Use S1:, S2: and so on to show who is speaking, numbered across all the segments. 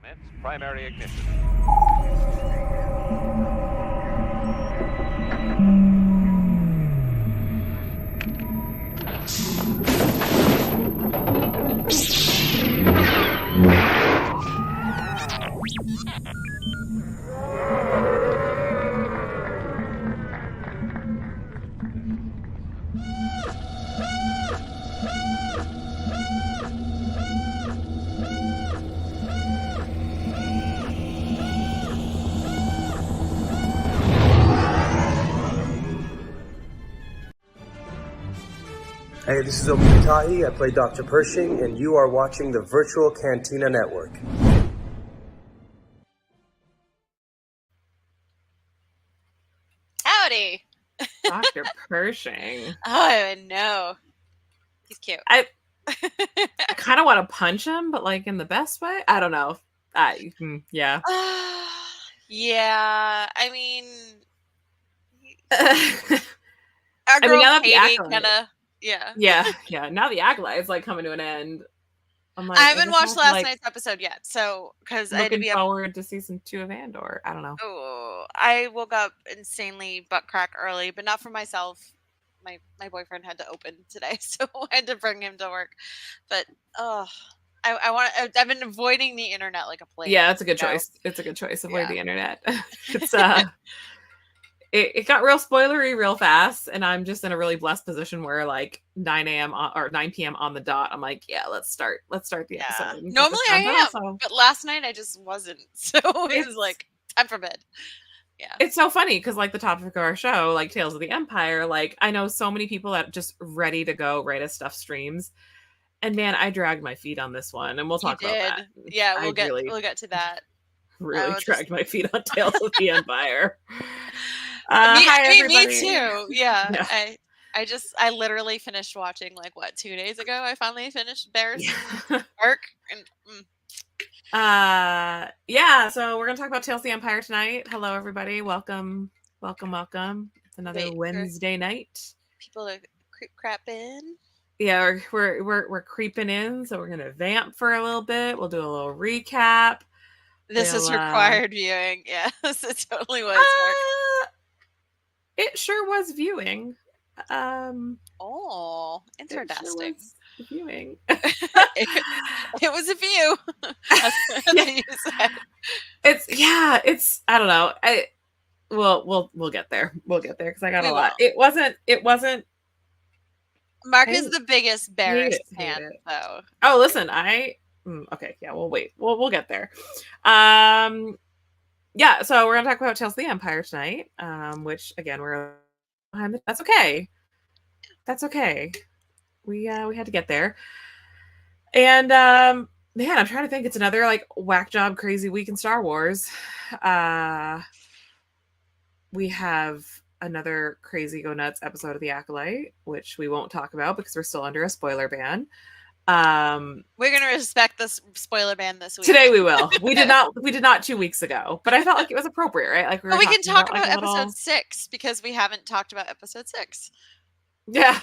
S1: Commence primary ignition.
S2: Hey, this is Offee. I play Dr. Pershing, and you are watching the Virtual Cantina Network.
S3: Howdy!
S4: Dr. Pershing.
S3: Oh, I know. He's cute.
S4: I kind of want to punch him, but like in the best way. I don't know. Yeah.
S3: Yeah, I mean,
S4: I
S3: our girl
S4: now that the
S3: Katie
S4: Acolyte-
S3: kind of, yeah.
S4: yeah. Now the Acolyte is like coming to an end. I'm like,
S3: I haven't watched last
S4: like,
S3: night's episode yet, so because I had to
S4: looking
S3: be up.
S4: forward to season 2 of Andor. I don't know.
S3: Oh, I woke up insanely butt crack early, but not for myself. My boyfriend had to open today, so I had to bring him to work. But I've been avoiding the internet like a plague.
S4: Yeah, it's a good choice. It's a good choice. Avoid the internet. It's it got real spoilery real fast, and I'm just in a really blessed position where like 9 a.m. or 9 p.m. on the dot, I'm like, yeah, let's start the episode.
S3: Normally I am, but last night I just wasn't, so it was like time for bed. Yeah,
S4: it's so funny because like the topic of our show, like Tales of the Empire, like I know so many people that just ready to go right as stuff streams, and man, I dragged my feet on this one, and we'll talk about that.
S3: Yeah, we'll get to that.
S4: Really dragged my feet on Tales of the Empire.
S3: Hi, everybody. Me too. Yeah. I literally finished watching 2 days ago. I finally finished Barriss arc.
S4: So we're gonna talk about Tales of the Empire tonight. Hello, everybody. Welcome. It's another Wednesday night.
S3: People are crap in.
S4: Yeah, we're creeping in, so we're gonna vamp for a little bit. We'll do a little recap.
S3: This is required viewing. Yes, it totally was.
S4: It sure was viewing.
S3: Interesting.
S4: Viewing.
S3: It was a view. You said.
S4: It's I don't know. We'll get there. We'll get there because I got a lot. It wasn't.
S3: Mark is the biggest Barriss fan, though.
S4: Oh, listen, okay, yeah, we'll wait. We'll get there. Yeah, so we're gonna talk about Tales of the Empire tonight. Which again we're behind. That's okay. We had to get there. And man, I'm trying to think. It's another whack job crazy week in Star Wars. We have another crazy go nuts episode of The Acolyte, which we won't talk about because we're still under a spoiler ban.
S3: We're gonna respect the spoiler ban this week.
S4: Today we will. We did not 2 weeks ago, but I felt like it was appropriate, right? Like
S3: we can talk about episode 6 because we haven't talked about episode 6.
S4: Yeah,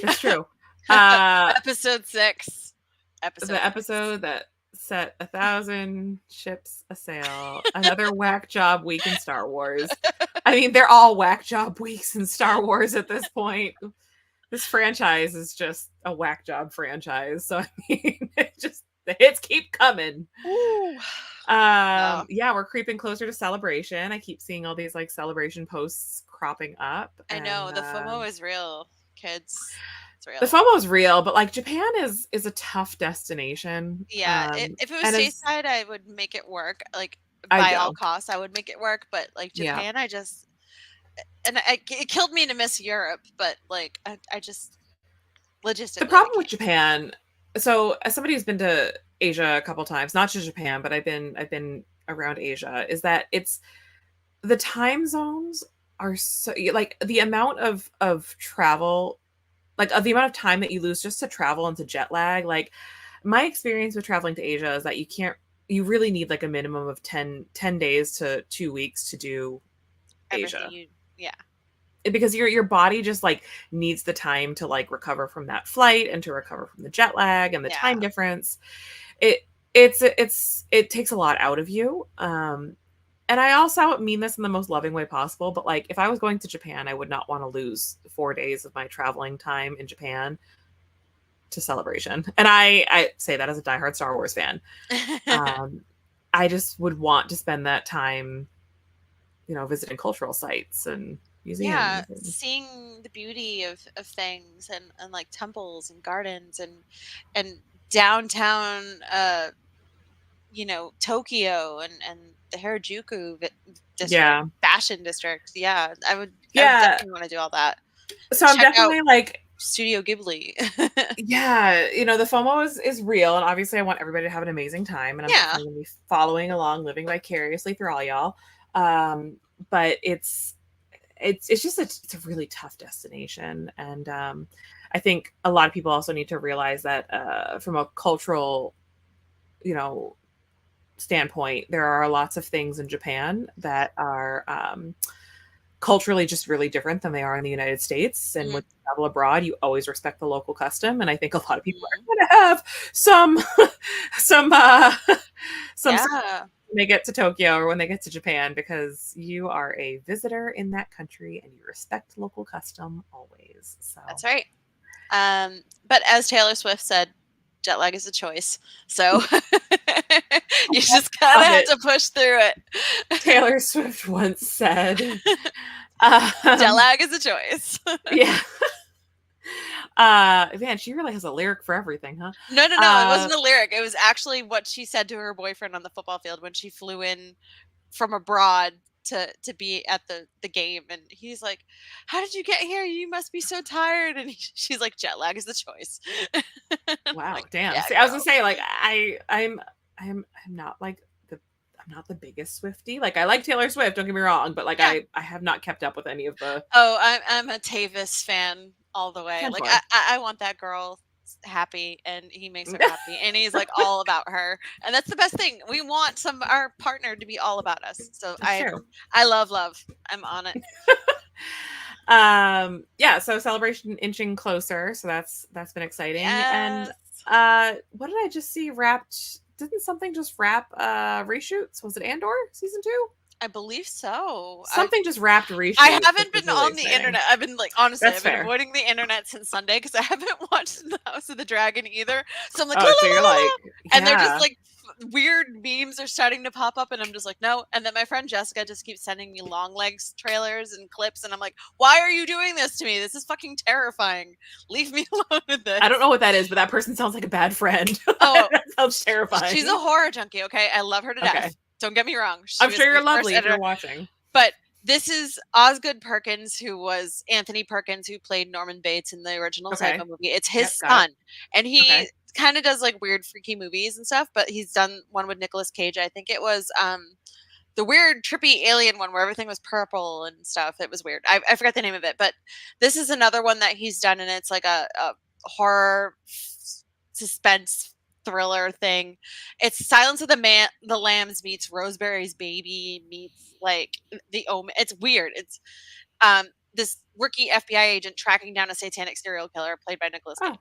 S4: that's true.
S3: Episode 6.
S4: The episode that set 1,000 ships a sail. Another whack job week in Star Wars. I mean, they're all whack job weeks in Star Wars at this point. This franchise is just a whack job franchise. So I mean, the hits keep coming. Yeah, we're creeping closer to Celebration. I keep seeing all these Celebration posts cropping up.
S3: I know the FOMO is real, kids. It's real.
S4: The FOMO is real, but Japan is a tough destination.
S3: Yeah, if it was stateside, I would make it work. By all costs, I would make it work. But Japan, it killed me to miss Europe. But I just logistically.
S4: The problem with Japan. So as somebody who's been to Asia a couple times, not just Japan, but I've been around Asia, is that it's the time zones are so the amount of travel. The amount of time that you lose just to travel and to jet lag. My experience with traveling to Asia is that you really need a minimum of 10 days to 2 weeks to do Asia. Because your body just needs the time to recover from that flight and to recover from the jet lag and the time difference. it takes a lot out of you. And I also mean this in the most loving way possible, but like if I was going to Japan, I would not want to lose 4 days of my traveling time in Japan to Celebration. And I say that as a diehard Star Wars fan. I just would want to spend that time, visiting cultural sites and museums.
S3: Yeah,
S4: And,
S3: seeing the beauty of things and like temples and gardens and downtown Tokyo and the Harajuku district,
S4: yeah.
S3: fashion district. Yeah, I would
S4: Yeah.
S3: definitely want to do all that.
S4: So I'm
S3: Check out
S4: definitely like,
S3: Studio Ghibli.
S4: yeah, the FOMO is real, and obviously I want everybody to have an amazing time, and I'm
S3: Yeah.
S4: definitely gonna be following along, living vicariously through all y'all. But it's just it's a really tough destination, and I think a lot of people also need to realize that from a cultural, standpoint, there are lots of things in Japan that are culturally just really different than they are in the United States. And when you travel abroad, you always respect the local custom. And I think a lot of people are going to have some
S3: Yeah.
S4: when they get to Tokyo or when they get to Japan, because you are a visitor in that country and you respect local custom always. So
S3: That's right. But as Taylor Swift said, jet lag is a choice. So you just kind of have to push through it.
S4: Taylor Swift once said,
S3: jet lag is a choice.
S4: Yeah. Man, she really has a lyric for everything, huh?
S3: No, it wasn't a lyric. It was actually what she said to her boyfriend on the football field when she flew in from abroad to be at the game, and he's like, "How did you get here? You must be so tired." And she's like, "Jet lag is the choice."
S4: Wow,
S3: like,
S4: damn.
S3: Yeah,
S4: See, I was gonna say, like, I'm not like I'm not the biggest Swiftie. Like, I like Taylor Swift, don't get me wrong, but like I have not kept up with any of the.
S3: Oh, I'm a Tavis fan all the way. Like,
S4: Like
S3: I want that girl happy, and he makes her happy, and he's like all about her, and that's the best thing. We want our partner to be all about us. So I love. I'm on it.
S4: Yeah, so Celebration inching closer, so that's been exciting.
S3: Yes.
S4: And what did I just see wrapped? Didn't something just wrap reshoots? Was it Andor season 2?
S3: I believe so.
S4: Something just wrapped reshoots.
S3: I haven't been on the internet. I've been like, honestly,
S4: That's
S3: I've been
S4: fair.
S3: avoiding the internet since Sunday because I haven't watched The House of the Dragon either. So I'm like,
S4: oh, so you're like,
S3: and they're just like weird memes are starting to pop up, and I'm just like, no. And then my friend Jessica just keeps sending me long legs trailers and clips, and I'm like, why are you doing this to me? This is fucking terrifying. Leave me alone with this.
S4: I don't know what that is, but that person sounds like a bad friend.
S3: Oh,
S4: that sounds terrifying.
S3: She's a horror junkie. Okay, I love her to death. Don't get me wrong.
S4: I'm sure you're lovely if you're watching.
S3: But this is Osgood Perkins, who was Anthony Perkins, who played Norman Bates in the original Psycho movie. It's his son. And he kind of does like weird, freaky movies and stuff, but he's done one with Nicolas Cage. I think it was the weird, trippy alien one where everything was purple and stuff. It was weird. I forgot the name of it, but this is another one that he's done, and it's like a horror suspense thriller thing. It's Silence of the Lambs meets Rosemary's Baby meets like The Omen. It's weird. It's this rookie FBI agent tracking down a satanic serial killer played by Nicolas Cage.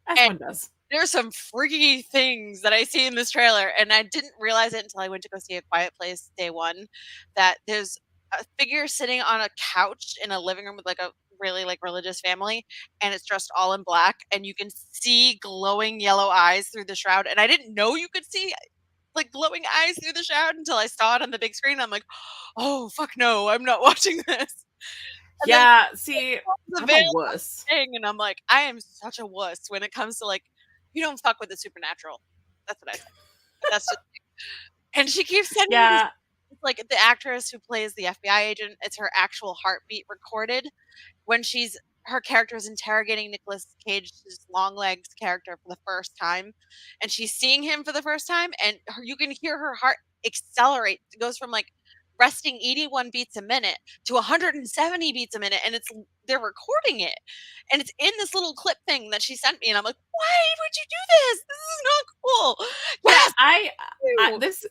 S4: As one does.
S3: There's some freaky things that I see in this trailer, and I didn't realize it until I went to go see A Quiet Place day one, that there's a figure sitting on a couch in a living room with like a really like religious family, and it's dressed all in black, and you can see glowing yellow eyes through the shroud, and I didn't know you could see like glowing eyes through the shroud until I saw it on the big screen. I'm like, oh fuck no, I'm not watching this. And
S4: see, I'm a wuss.
S3: And I'm like, I am such a wuss when it comes to like, you don't fuck with the supernatural. That's what I say. That's just and she keeps sending me this, like the actress who plays the FBI agent, it's her actual heartbeat recorded when her character is interrogating Nicolas Cage's Longlegs character for the first time, and she's seeing him for the first time, and you can hear her heart accelerate. It goes from like resting 81 beats a minute to 170 beats a minute, and they're recording it, and it's in this little clip thing that she sent me, and I'm like, why would you do this? This is not cool.
S4: Yes,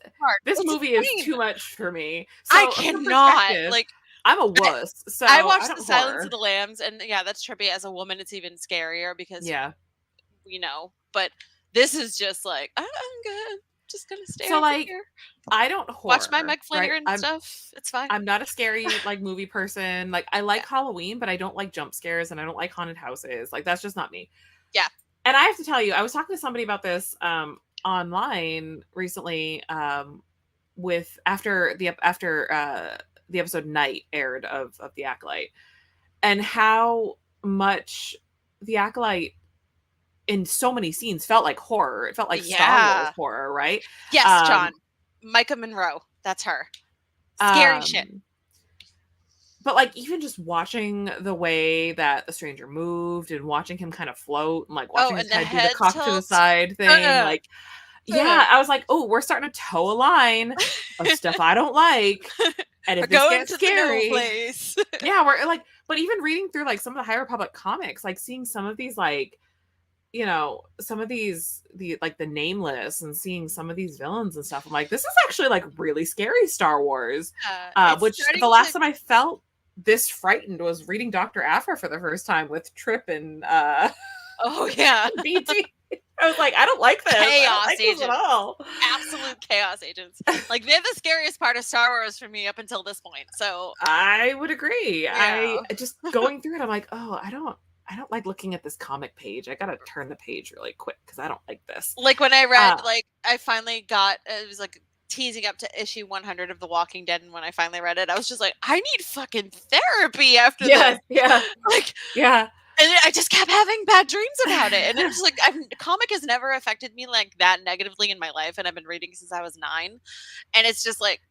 S4: this movie is too much for me. So
S3: I cannot like.
S4: I'm a wuss. So
S3: I watched The Silence of the Lambs, and yeah, that's trippy. As a woman, it's even scarier because but this is just like I'm good. just gonna stay
S4: So
S3: over
S4: like
S3: here.
S4: I don't
S3: Watch my
S4: horror,
S3: Meg
S4: right?
S3: Flanagan stuff. It's fine.
S4: I'm not a scary like movie person. Like I like Halloween, but I don't like jump scares and I don't like haunted houses. Like that's just not me.
S3: Yeah.
S4: And I have to tell you, I was talking to somebody about this online recently with after the episode Night aired of The Acolyte, and how much The Acolyte in so many scenes felt like horror. It felt like Star Wars horror, right?
S3: Yes, John. Micah Monroe. That's her. Scary shit.
S4: But like even just watching the way that the stranger moved and watching him kind of float and like watching his head do the cock to the side thing, like yeah, I was like, oh, we're starting to toe a line of stuff I don't like. And if this gets scary,
S3: place.
S4: yeah, we're like, but even reading through like some of the High Republic comics, like seeing some of these like, you know, some of these the Nameless and seeing some of these villains and stuff, I'm like, this is actually like really scary Star Wars. Which the last time I felt this frightened was reading Dr. Aphra for the first time with Trip and
S3: oh yeah,
S4: BT. I was like, I don't like this.
S3: Chaos
S4: like
S3: agents
S4: this at all.
S3: Absolute chaos agents. Like they're the scariest part of Star Wars for me up until this point. So
S4: I would agree.
S3: Yeah.
S4: I just going through it, I'm like, oh, I don't like looking at this comic page. I gotta turn the page really quick because I don't like this.
S3: Like when I read, like I finally got, it was like teasing up to issue 100 of The Walking Dead, and when I finally read it, I was just like, I need fucking therapy after this.
S4: Yeah.
S3: Like
S4: yeah.
S3: And I just kept having bad dreams about it. And it was like, comic has never affected me like that negatively in my life. And I've been reading since I was 9. And it's just like,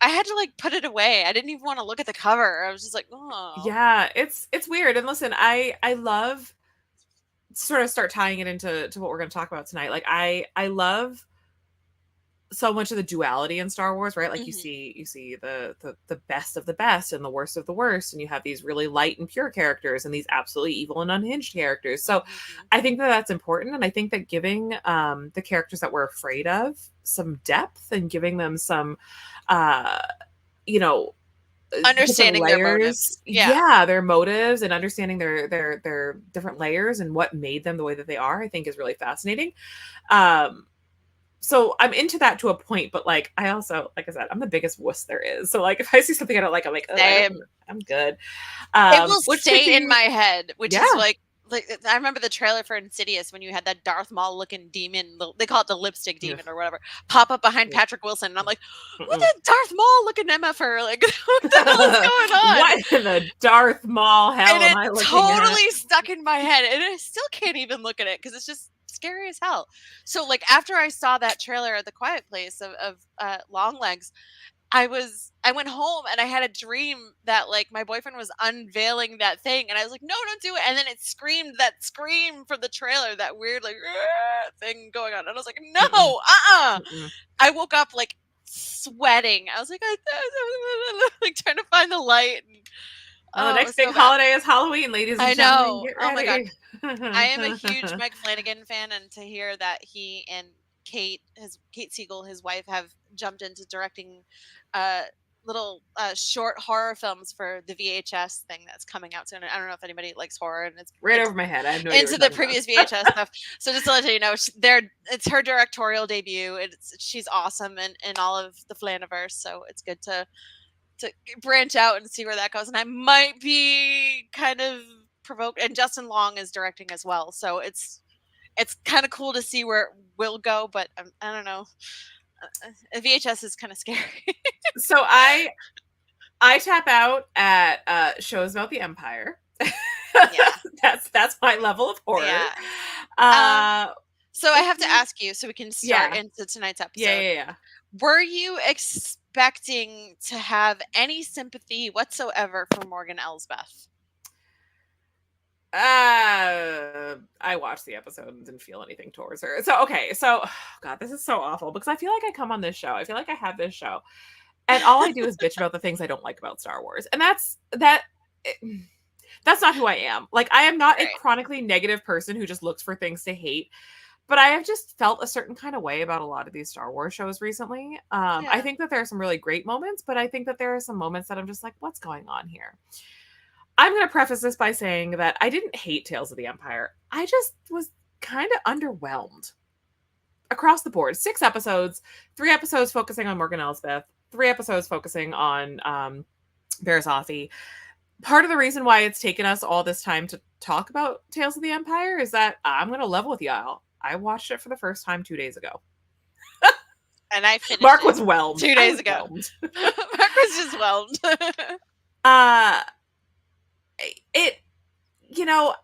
S3: I had to like put it away. I didn't even want to look at the cover. I was just like, oh.
S4: Yeah, it's weird. And listen, I love sort of start tying it into what we're going to talk about tonight. Like I love so much of the duality in Star Wars, right? Like you see the best of the best and the worst of the worst, and you have these really light and pure characters and these absolutely evil and unhinged characters. So I think that that's important, and I think that giving the characters that we're afraid of some depth and giving them some you know,
S3: understanding
S4: layers,
S3: their motives.
S4: Their motives, and understanding their different layers and what made them the way that they are, I think is really fascinating. So I'm into that to a point, but like I also, like I said, I'm the biggest wuss there is. So like if I see something I don't like, I'm like, oh, I'm good.
S3: It will stay in my head, which is like I remember the trailer for Insidious when you had that Darth Maul looking demon, they call it the lipstick demon or whatever, pop up behind Patrick Wilson, and I'm like, what the Darth Maul looking MFer? Like, what the hell is going on?
S4: What in the Darth Maul hell
S3: and
S4: am I looking
S3: totally
S4: at?
S3: Stuck in my head, and I still can't even look at it because it's just scary as hell. So like after I saw that trailer at The Quiet Place of Longlegs, I went home and I had a dream that like my boyfriend was unveiling that thing, and I was like, no, don't do it. And then it screamed that scream from the trailer, that weird like thing going on. And I was like, no, I woke up like sweating. I was like, like trying to find the light. And,
S4: the next big holiday is Halloween, ladies and gentlemen. Get ready.
S3: Oh my God. I am a huge Meg Flanagan fan, and to hear that he and Kate Siegel, his wife, have jumped into directing little short horror films for the VHS thing that's coming out soon. I don't know if anybody likes horror, and it's
S4: right over my head. I have no idea
S3: into the previous VHS stuff. So just to let you know, it's her directorial debut. She's awesome in all of the Flaniverse, so it's good to branch out and see where that goes. And I might be kind of provoked, and Justin Long is directing as well, so it's kind of cool to see where it will go, but I don't know. VHS is kind of scary.
S4: So I tap out at shows about the Empire. Yeah. that's my level of horror.
S3: Yeah. So I have to ask you, so we can start into tonight's episode.
S4: Yeah.
S3: Were you expecting to have any sympathy whatsoever for Morgan Elsbeth?
S4: I watched the episode and didn't feel anything towards her. So God, this is so awful because I feel like I come on this show. I feel like I have this show, and all I do is bitch about the things I don't like about Star Wars, and that's not who I am. Like I am not a chronically negative person who just looks for things to hate. But I have just felt a certain kind of way about a lot of these Star Wars shows recently. I think that there are some really great moments, but I think that there are some moments that I'm just like, what's going on here? I'm going to preface this by saying that I didn't hate Tales of the Empire. I just was kind of underwhelmed. across the board, 6 episodes, 3 episodes focusing on Morgan Elsbeth, 3 episodes focusing on Barriss Offee. Part of the reason why it's taken us all this time to talk about Tales of the Empire is that I'm going to level with y'all. I watched it for the first time 2 days ago.
S3: And I finished
S4: Mark
S3: it
S4: was whelmed.
S3: 2 days ago. Mark was just whelmed.
S4: It, you know,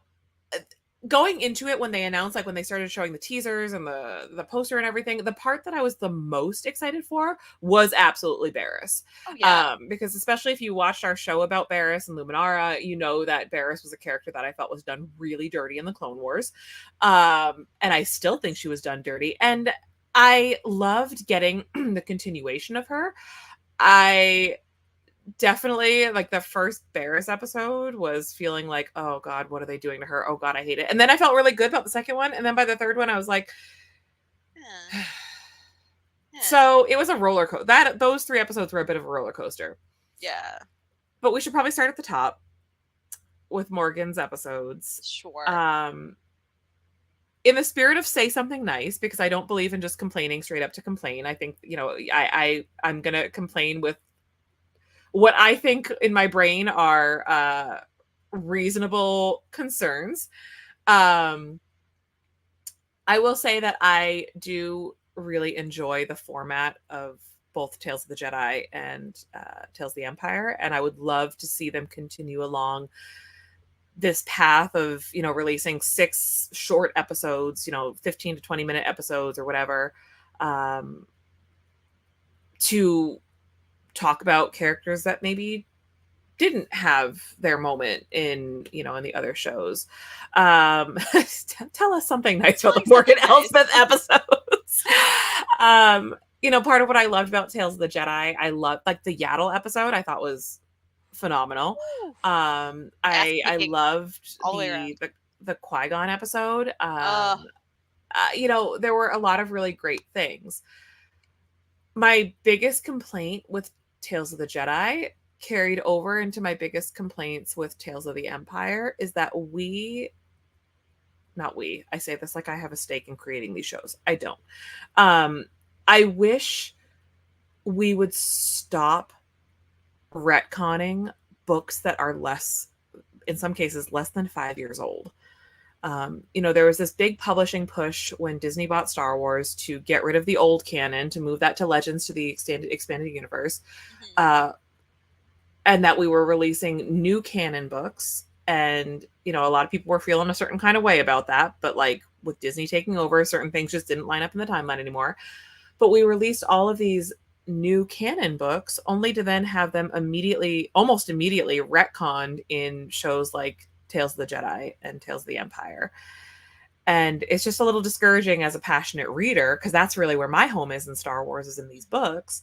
S4: going into it when they announced, like when they started showing the teasers and the poster and everything, the part that I was the most excited for was absolutely Barriss.
S3: Oh, yeah.
S4: Because especially if you watched our show about Barriss and Luminara, you know that Barriss was a character that I felt was done really dirty in the Clone Wars. And I still think she was done dirty. And I loved getting the continuation of her. I definitely, like, the first Barriss episode was feeling like, oh god, what are they doing to her? Oh god, I hate it. And then I felt really good about the second one, and then by the third one I was like,
S3: Yeah.
S4: so it was a roller coaster. Those 3 episodes were a bit of a roller coaster.
S3: Yeah.
S4: But we should probably start at the top with Morgan's episodes.
S3: Sure.
S4: In the spirit of say something nice, because I don't believe in just complaining straight up to complain. I think, I'm gonna complain with what I think in my brain are reasonable concerns. I will say that I do really enjoy the format of both Tales of the Jedi and Tales of the Empire, and I would love to see them continue along this path of, releasing 6 short episodes, 15 to 20-minute episodes or whatever, to talk about characters that maybe didn't have their moment in the other shows. Tell us something nice about the Morgan Elsbeth episodes. Part of what I loved about Tales of the Jedi, I loved, like, the Yaddle episode, I thought was phenomenal. I loved the Qui-Gon episode. There were a lot of really great things. My biggest complaint with Tales of the Jedi carried over into my biggest complaints with Tales of the Empire is that I say this like I have a stake in creating these shows. I don't. I wish we would stop retconning books that are in some cases, less than 5 years old. There was this big publishing push when Disney bought Star Wars to get rid of the old canon, to move that to Legends, to the expanded universe. And that we were releasing new canon books. And, a lot of people were feeling a certain kind of way about that. But, like, with Disney taking over, certain things just didn't line up in the timeline anymore. But we released all of these new canon books only to then have them almost immediately retconned in shows like Tales of the Jedi and Tales of the Empire. And it's just a little discouraging as a passionate reader, because that's really where my home is in Star Wars, is in these books,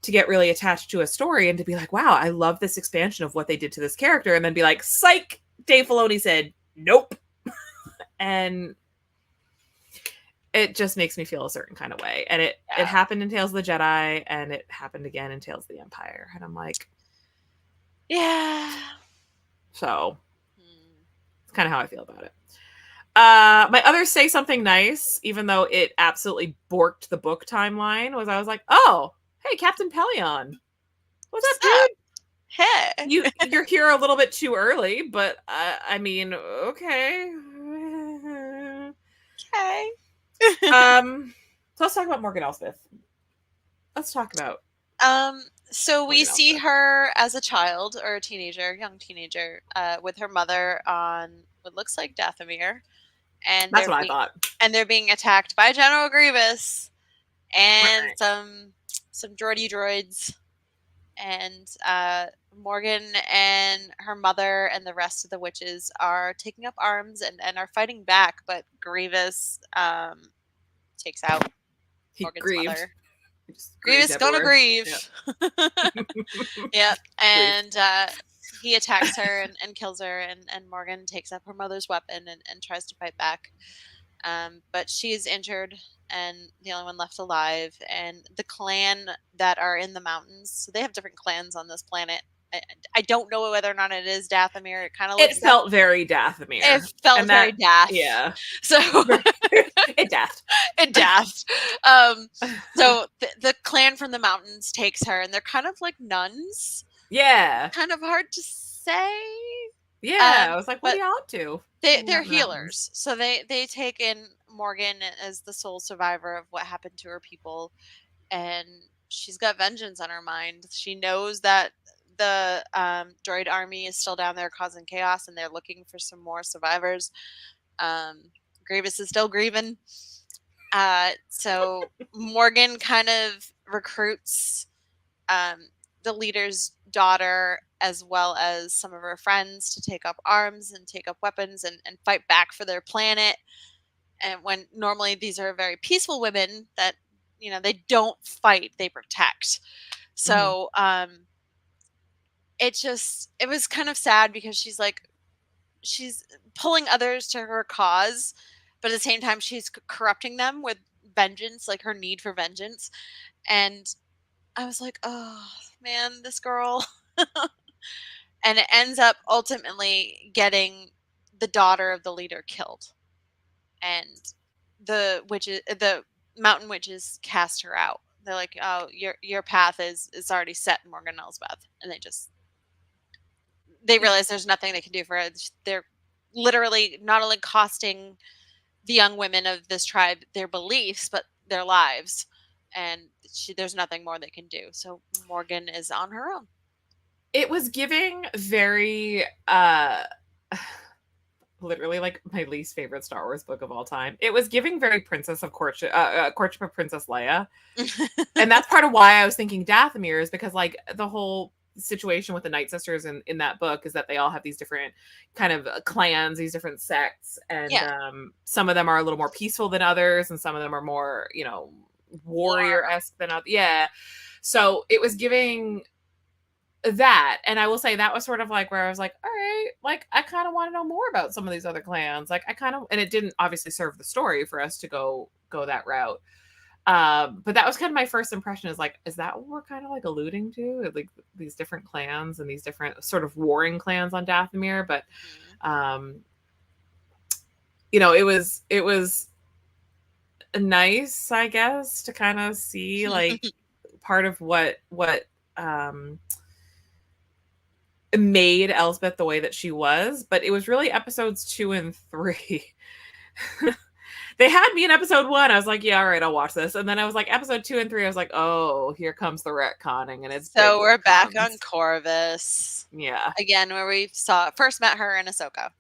S4: to get really attached to a story and to be like, wow, I love this expansion of what they did to this character, and then be like, psych, Dave Filoni said nope. And it just makes me feel a certain kind of way. And it happened in Tales of the Jedi, and it happened again in Tales of the Empire. And I'm like,
S3: yeah.
S4: So it's kind of how I feel about it. My other say something nice, even though it absolutely borked the book timeline, was I was like, oh, hey, Captain Pelion. What's up, dude?
S3: Hey.
S4: You're here a little bit too early, but I mean, okay.
S3: Okay.
S4: So let's talk about Morgan Elsbeth. Let's talk about.
S3: So we see her as a child or a teenager, young teenager, with her mother on what looks like Dathomir, and
S4: that's what I thought.
S3: And they're being attacked by General Grievous and some droids, and Morgan and her mother and the rest of the witches are taking up arms and are fighting back, but Grievous takes out Morgan's mother. Grievous gonna grieve. Yeah. And he attacks her and kills her, and Morgan takes up her mother's weapon and tries to fight back. But she's injured and the only one left alive. And the clan that are in the mountains, so they have different clans on this planet, I don't know whether or not it is Dathomir. It kind of
S4: It
S3: looks.
S4: felt very Dathomir.
S3: It felt very Dath.
S4: Yeah.
S3: So
S4: it Dath.
S3: It Dath. So the clan from the mountains takes her, and they're kind of like nuns.
S4: Yeah.
S3: Kind of hard to say.
S4: Yeah, I was like, what are y'all up to?
S3: They're healers, so they take in Morgan as the sole survivor of what happened to her people, and she's got vengeance on her mind. She knows that the droid army is still down there causing chaos, and they're looking for some more survivors. Grievous is still grieving. So Morgan kind of recruits the leader's daughter as well as some of her friends to take up arms and take up weapons and fight back for their planet. And when normally these are very peaceful women that, they don't fight, they protect. So it was kind of sad because she's pulling others to her cause, but at the same time she's corrupting them with vengeance, like her need for vengeance. And I was like, oh man, this girl. And it ends up ultimately getting the daughter of the leader killed, and the mountain witches cast her out. They're like, oh, your path is already set, Morgan and Elsbeth. And they realize there's nothing they can do for her. They're literally not only costing the young women of this tribe their beliefs, but their lives. And there's nothing more they can do. So Morgan is on her own.
S4: It was giving very literally like my least favorite Star Wars book of all time. It was giving very Princess of Courtship of Princess Leia. And that's part of why I was thinking Dathomir, is because like the whole situation with the Night Sisters in that book is that they all have these different kind of clans, these different sects, and some of them are a little more peaceful than others, and some of them are more, warrior-esque than others. Yeah. So it was giving that, and I will say that was sort of like where I was like, all right, like I kind of want to know more about some of these other clans. Like and it didn't obviously serve the story for us to go that route. But that was kind of my first impression, is like, is that what we're kind of like alluding to? Like these different clans and these different sort of warring clans on Dathomir. But it was nice, I guess, to kind of see like part of what made Elsbeth the way that she was. But it was really episodes 2 and 3. They had me in episode 1. I was like, yeah, all right, I'll watch this. And then I was like, episode 2 and 3, I was like, oh, here comes the retconning. And it's
S3: so we're back on Corvus.
S4: Yeah.
S3: Again, where we first met her in Ahsoka.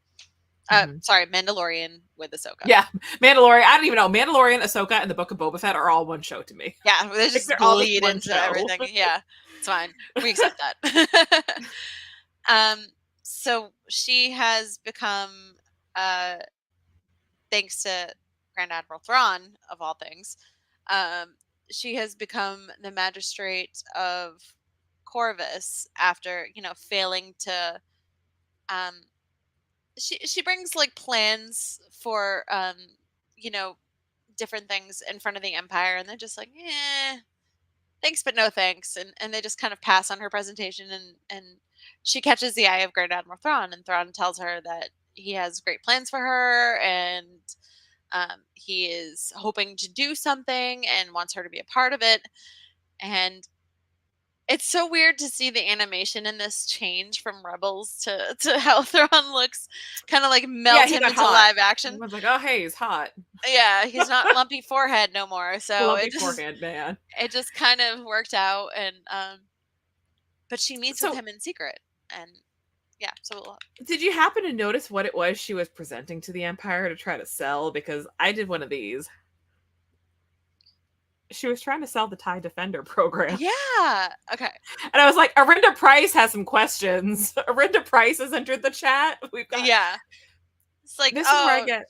S3: Sorry, Mandalorian with Ahsoka.
S4: Yeah, Mandalorian. I don't even know. Mandalorian, Ahsoka, and the Book of Boba Fett are all one show to me.
S3: Yeah, they just bleed into everything. Yeah, it's fine. We accept that. So she has become, thanks to Grand Admiral Thrawn, of all things, she has become the magistrate of Corvus after, failing to, she brings like plans for, different things in front of the Empire, and they're just like, thanks, but no thanks. And they just kind of pass on her presentation, and she catches the eye of Grand Admiral Thrawn, and Thrawn tells her that he has great plans for her, and he is hoping to do something and wants her to be a part of it. And it's so weird to see the animation in this change from Rebels to how Thrawn looks, kind of like melt him into live action.
S4: Everyone's like, oh, hey, he's hot.
S3: Yeah, he's not lumpy forehead no more. So
S4: lumpy forehead, man.
S3: It just kind of worked out, and but she meets with him in secret, and yeah. So
S4: did you happen to notice what it was she was presenting to the Empire to try to sell? Because I did one of these. She was trying to sell the TIE Defender program.
S3: Yeah. Okay.
S4: And I was like, Arinda Price has some questions. Arinda Price has entered the chat. We've got.
S3: Yeah. It's like,
S4: this is where I get.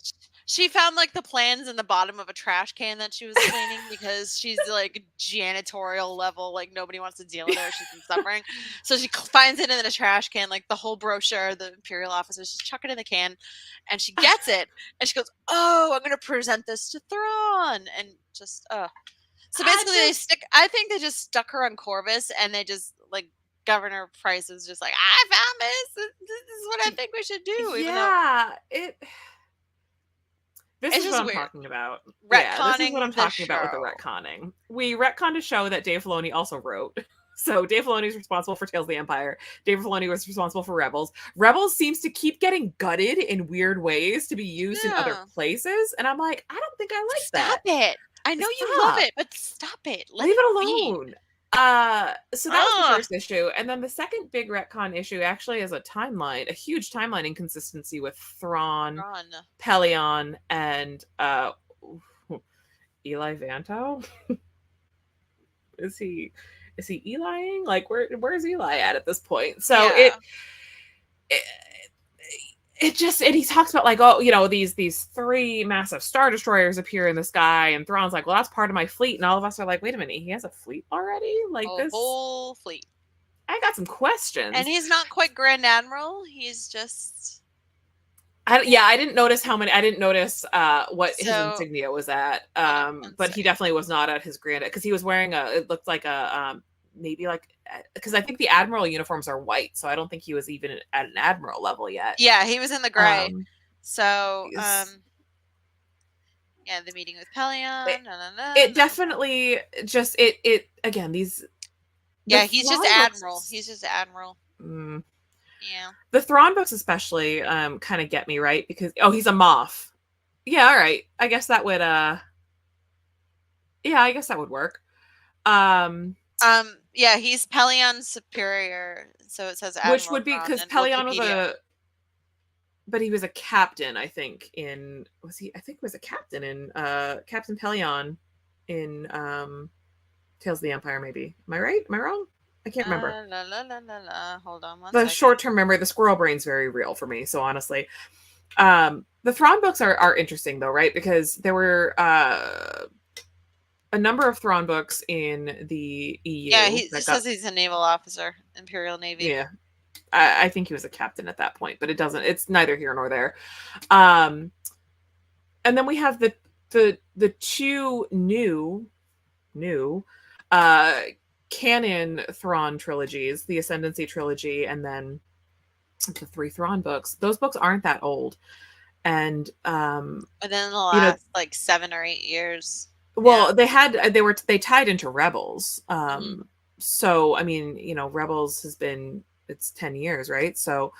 S3: She found like the plans in the bottom of a trash can that she was cleaning because she's like janitorial level, like nobody wants to deal with her. She's been suffering. So she finds it in a trash can, like the whole brochure, the Imperial officers, just chuck it in the can, and she gets it, and she goes, oh, I'm going to present this to Thrawn, and just, so basically I think they just stuck her on Corvus, and they just like Governor Price is just like, I found this. This is what I think we should do. Even though
S4: this
S3: it's
S4: is
S3: just
S4: what I'm
S3: weird.
S4: talking about. This is
S3: Retconning
S4: what I'm
S3: the
S4: talking about with the
S3: show.
S4: retconning. We retconned a show that Dave Filoni also wrote. So Dave Filoni is responsible for Tales of the Empire. Dave Filoni was responsible for Rebels. Rebels seems to keep getting gutted in weird ways to be used in other places. And I'm like, I don't think I like that.
S3: Stop it. I know you love it, but stop it.
S4: Leave it alone. So that was the first issue. And then the second big retcon issue actually is a timeline, a huge timeline inconsistency with Thrawn, Pelion, and Eli Vanto. Is he Eliing? Like where's Eli at this point? So it just, and he talks about like, oh, you know, these 3 massive Star Destroyers appear in the sky, and Thrawn's like, well, that's part of my fleet, and all of us are like, wait a minute, he has a fleet already? Like
S3: this whole fleet.
S4: I got some questions.
S3: And he's not quite Grand Admiral. He's just
S4: I didn't notice how many. I didn't notice what his insignia was at. But he definitely was not at his grand, because he was wearing it looked like a maybe like, because I think the admiral uniforms are white, so I don't think he was even at an admiral level yet.
S3: Yeah, he was in the gray. The meeting with Pelion.
S4: It definitely just it again these.
S3: Yeah, he's just admiral. He's just admiral. Yeah.
S4: The Thrawn books especially kind of get me, right? Because he's a Moff. Yeah, all right. I guess that would work.
S3: Yeah, he's Pelion's superior, so it says admiral.
S4: Which would be because Pelion was but he was a captain, I think, I think he was a captain in Captain Pelion in Tales of the Empire, maybe. Am I right? Am I wrong? I can't remember.
S3: Hold on one
S4: the
S3: second.
S4: Short-term memory, the squirrel brain's very real for me, so honestly. The Thrawn books are interesting though, right? Because there were a number of Thrawn books in the EU.
S3: Yeah, he says he's a naval officer, Imperial Navy.
S4: Yeah. I think he was a captain at that point, but it's neither here nor there. And then we have the 2 new canon Thrawn trilogies, the Ascendancy trilogy, and then the 3 Thrawn books. Those books aren't that old. And
S3: within the last like 7 or 8 years.
S4: Well, they tied into Rebels. So I mean, you know, Rebels has been, it's 10 years, right? So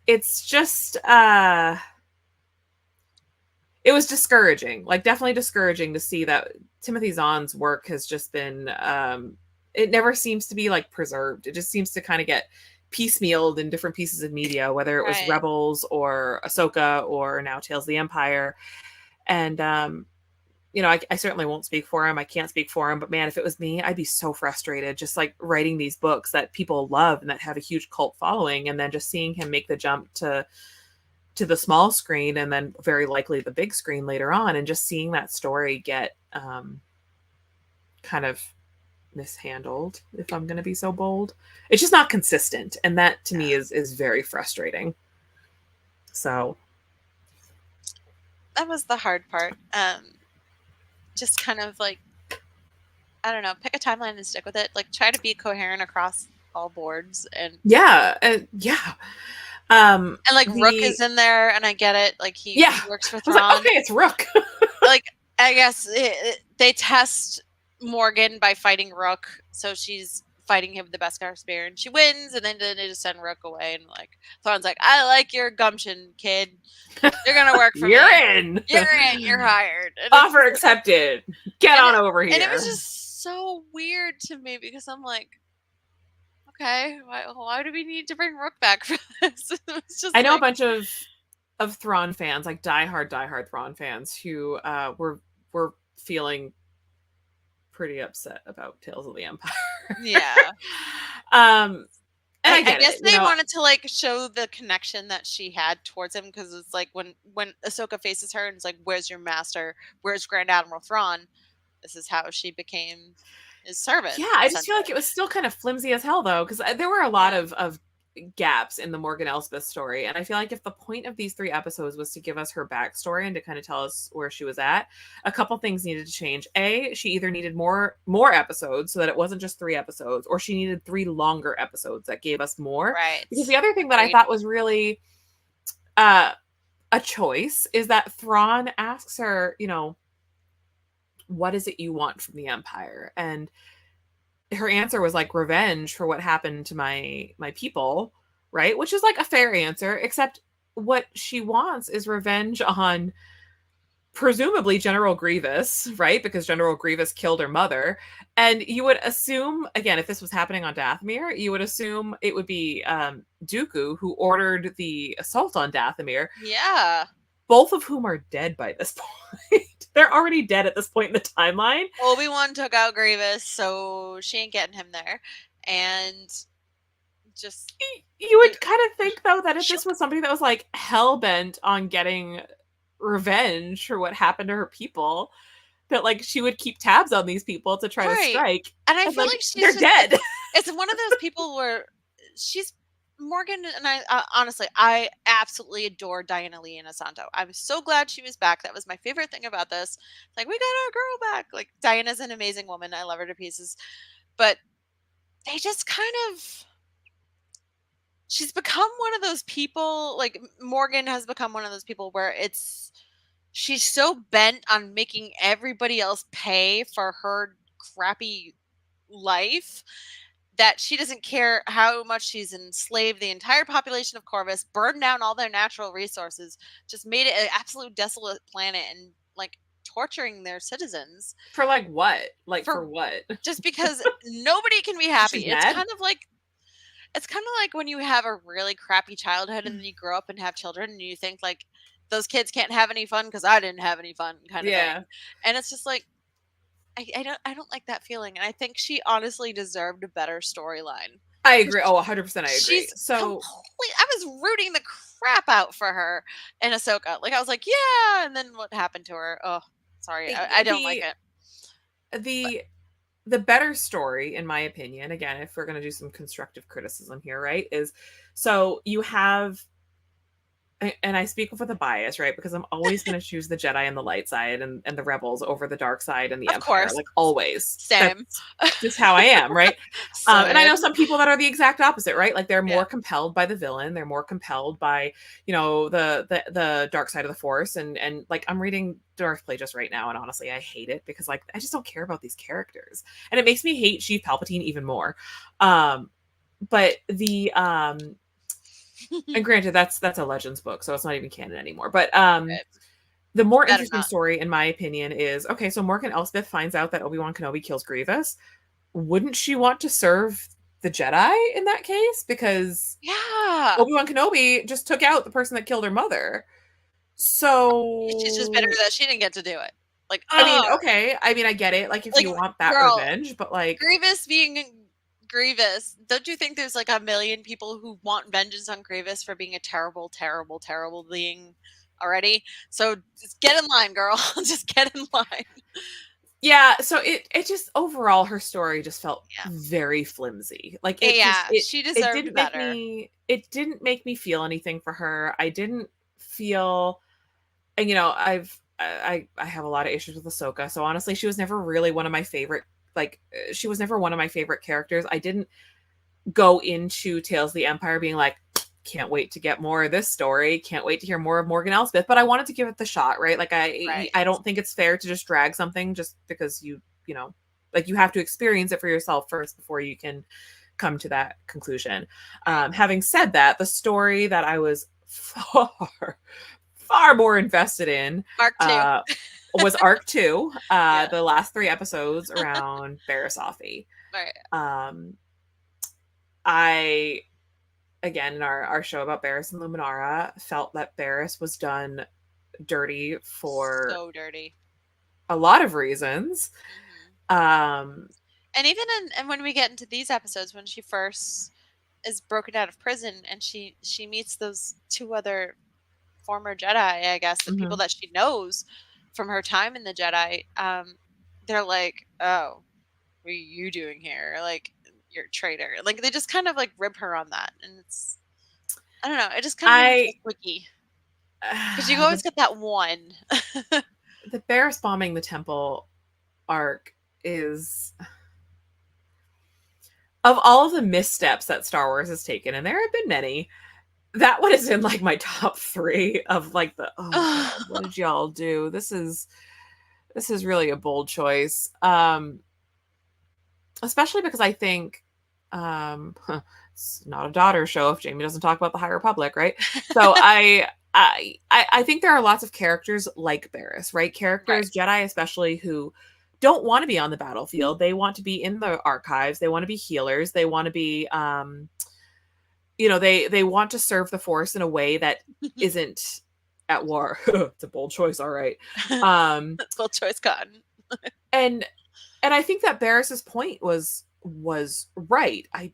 S4: it's just it was discouraging, like definitely discouraging to see that Timothy Zahn's work has just been it never seems to be like preserved. It just seems to kind of get piecemealed in different pieces of media, whether it was Rebels or Ahsoka or now Tales of the Empire. And you know, I certainly won't speak for him. I can't speak for him, but man, if it was me, I'd be so frustrated just like writing these books that people love and that have a huge cult following, and then just seeing him make the jump to the small screen and then very likely the big screen later on, and just seeing that story get kind of mishandled, if I'm going to be so bold. It's just not consistent, and that to me is very frustrating. So
S3: that was the hard part. Just kind of like, I don't know, pick a timeline and stick with it. Like, try to be coherent across all boards. And
S4: and like
S3: Rook is in there, and I get it. Like he works for Thrawn.
S4: Like, okay, it's Rook.
S3: Like, I guess they test Morgan by fighting Rook, so she's fighting him with the Beskar spear, and she wins. And then they just send Rook away, and like Thrawn's like, I like your gumption, kid. You're gonna work for
S4: You're
S3: me.
S4: in.
S3: You're in. You're hired. And
S4: offer accepted. Get on over here.
S3: And it was just so weird to me because I'm like, okay, why do we need to bring Rook back for this? It's just
S4: I know a bunch of Thrawn fans, like diehard Thrawn fans, who were feeling pretty upset about Tales of the Empire.
S3: Yeah.
S4: And I
S3: guess they wanted to like show the connection that she had towards him, because it's like when Ahsoka faces her and it's like, where's your master? Where's Grand Admiral Thrawn? This is how she became his servant.
S4: Yeah, I just feel like it was still kind of flimsy as hell though, because there were a lot of gaps in the Morgan Elsbeth story. And I feel like if the point of these 3 episodes was to give us her backstory and to kind of tell us where she was at, a couple things needed to change. A, she either needed more episodes so that it wasn't just 3 episodes, or she needed 3 longer episodes that gave us more.
S3: Right.
S4: Because the other thing that I thought was really a choice is that Thrawn asks her, you know, what is it you want from the Empire? And her answer was like revenge for what happened to my people, right? Which is like a fair answer, except what she wants is revenge on presumably General Grievous, right? Because General Grievous killed her mother. And you would assume, again, if this was happening on Dathomir, you would assume it would be Dooku who ordered the assault on Dathomir.
S3: Yeah.
S4: Both of whom are dead by this point. They're already dead at this point in the timeline.
S3: Obi-Wan took out Grievous, so she ain't getting him there. And just...
S4: You would kind of think, though, that if this was somebody that was, like, hell-bent on getting revenge for what happened to her people, that, like, she would keep tabs on these people to try to strike.
S3: And I feel like she's
S4: they're dead.
S3: It's one of those people where she's... Morgan and I, honestly, I absolutely adore Diana Lee Inosanto. I'm so glad she was back. That was my favorite thing about this. Like, we got our girl back. Like, Diana's an amazing woman. I love her to pieces. But they just kind of... She's become one of those people, like, Morgan has become one of those people where she's so bent on making everybody else pay for her crappy life that she doesn't care how much she's enslaved the entire population of Corvus, burned down all their natural resources, just made it an absolute desolate planet, and like torturing their citizens.
S4: For like what? Like for what?
S3: Just because nobody can be happy. It's kind of like when you have a really crappy childhood and then you grow up and have children and you think like those kids can't have any fun because I didn't have any fun kind of thing. And it's just like, I don't like that feeling, and I think she honestly deserved a better storyline.
S4: I agree. Oh, 100% I agree.
S3: She's I was rooting the crap out for her in Ahsoka. Like I was like, yeah, and then what happened to her? Oh, sorry, I don't like it.
S4: The better story, in my opinion, again, if we're going to do some constructive criticism here, right, is so you have. And I speak with a bias, right? Because I'm always going to choose the Jedi and the light side and the rebels over the dark side and the Empire. Like always.
S3: Same.
S4: That's just how I am, right? And I know some people that are the exact opposite, right? Like they're more compelled by the villain. They're more compelled by, you know, the dark side of the Force. And like I'm reading Darth Plagueis right now, and honestly, I hate it because like I just don't care about these characters. And it makes me hate Sheev Palpatine even more. But the and granted, that's a Legends book, so it's not even canon anymore. But the more interesting story, in my opinion, is okay. So Morgan Elsbeth finds out that Obi-Wan Kenobi kills Grievous. Wouldn't she want to serve the Jedi in that case? Because Obi-Wan Kenobi just took out the person that killed her mother. So
S3: she's just bitter that she didn't get to do it. Like,
S4: I mean, okay. I mean, I get it. Like, if you want that revenge, but like
S3: Grievous being Grievous, don't you think there's like a million people who want vengeance on Grievous for being a terrible, terrible, terrible being already? So just get in line, girl. Just get in line.
S4: Yeah, so it just overall her story just felt very flimsy. Like
S3: she deserved better.
S4: It didn't make me feel anything for her. I didn't feel, and you know, I have a lot of issues with Ahsoka. So honestly, she was never really one of my favorite. Like she was never one of my favorite characters. I didn't go into Tales of the Empire being like, can't wait to get more of this story. Can't wait to hear more of Morgan Elsbeth. But I wanted to give it the shot, right? Like I don't think it's fair to just drag something just because you know, like you have to experience it for yourself first before you can come to that conclusion. Having said that, the story that I was far more invested in was Arc 2, the last 3 episodes around Barriss Offee.
S3: Right.
S4: I, again, in our show about Barriss and Luminara, felt that Barriss was done dirty for
S3: so dirty.
S4: A lot of reasons.
S3: Mm-hmm. And even and when we get into these episodes, when she first is broken out of prison and she meets those 2 other former Jedi, I guess, the people that she knows from her time in the Jedi, they're like, oh, what are you doing here? Like, you're a traitor. Like they just kind of like rib her on that, and it's I don't know. It just kind of made me feel squeaky because you always get that one.
S4: The Barriss bombing the temple arc is, of all of the missteps that Star Wars has taken, and there have been many, that one is in like my top 3 of like the God, what did y'all do? This is really a bold choice. Especially because I think it's not a daughter show if Jamie doesn't talk about the High Republic, right? So I think there are lots of characters like Barriss, right? Characters, right. Jedi especially, who don't want to be on the battlefield. They want to be in the archives. They want to be healers. They want to be, they want to serve the Force in a way that isn't at war. It's a bold choice, all right.
S3: Bold choice, Cotton.
S4: and I think that Barriss's point was right. I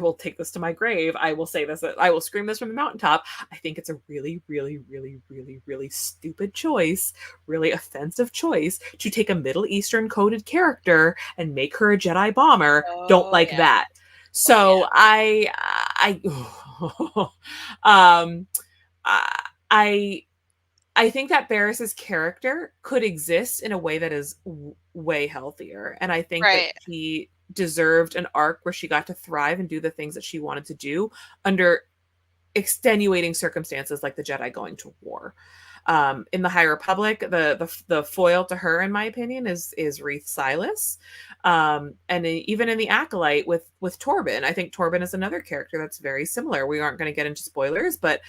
S4: will take this to my grave. I will say this. I will scream this from the mountaintop. I think it's a really, really, really, really, really stupid choice, really offensive choice to take a Middle Eastern coded character and make her a Jedi bomber. Don't like that. So I think that Barriss's character could exist in a way that is way healthier. And I think that she deserved an arc where she got to thrive and do the things that she wanted to do under extenuating circumstances like the Jedi going to war. In the High Republic, the foil to her, in my opinion, is Reath Silas. And even in the Acolyte with Torben, I think Torben is another character that's very similar. We aren't going to get into spoilers, but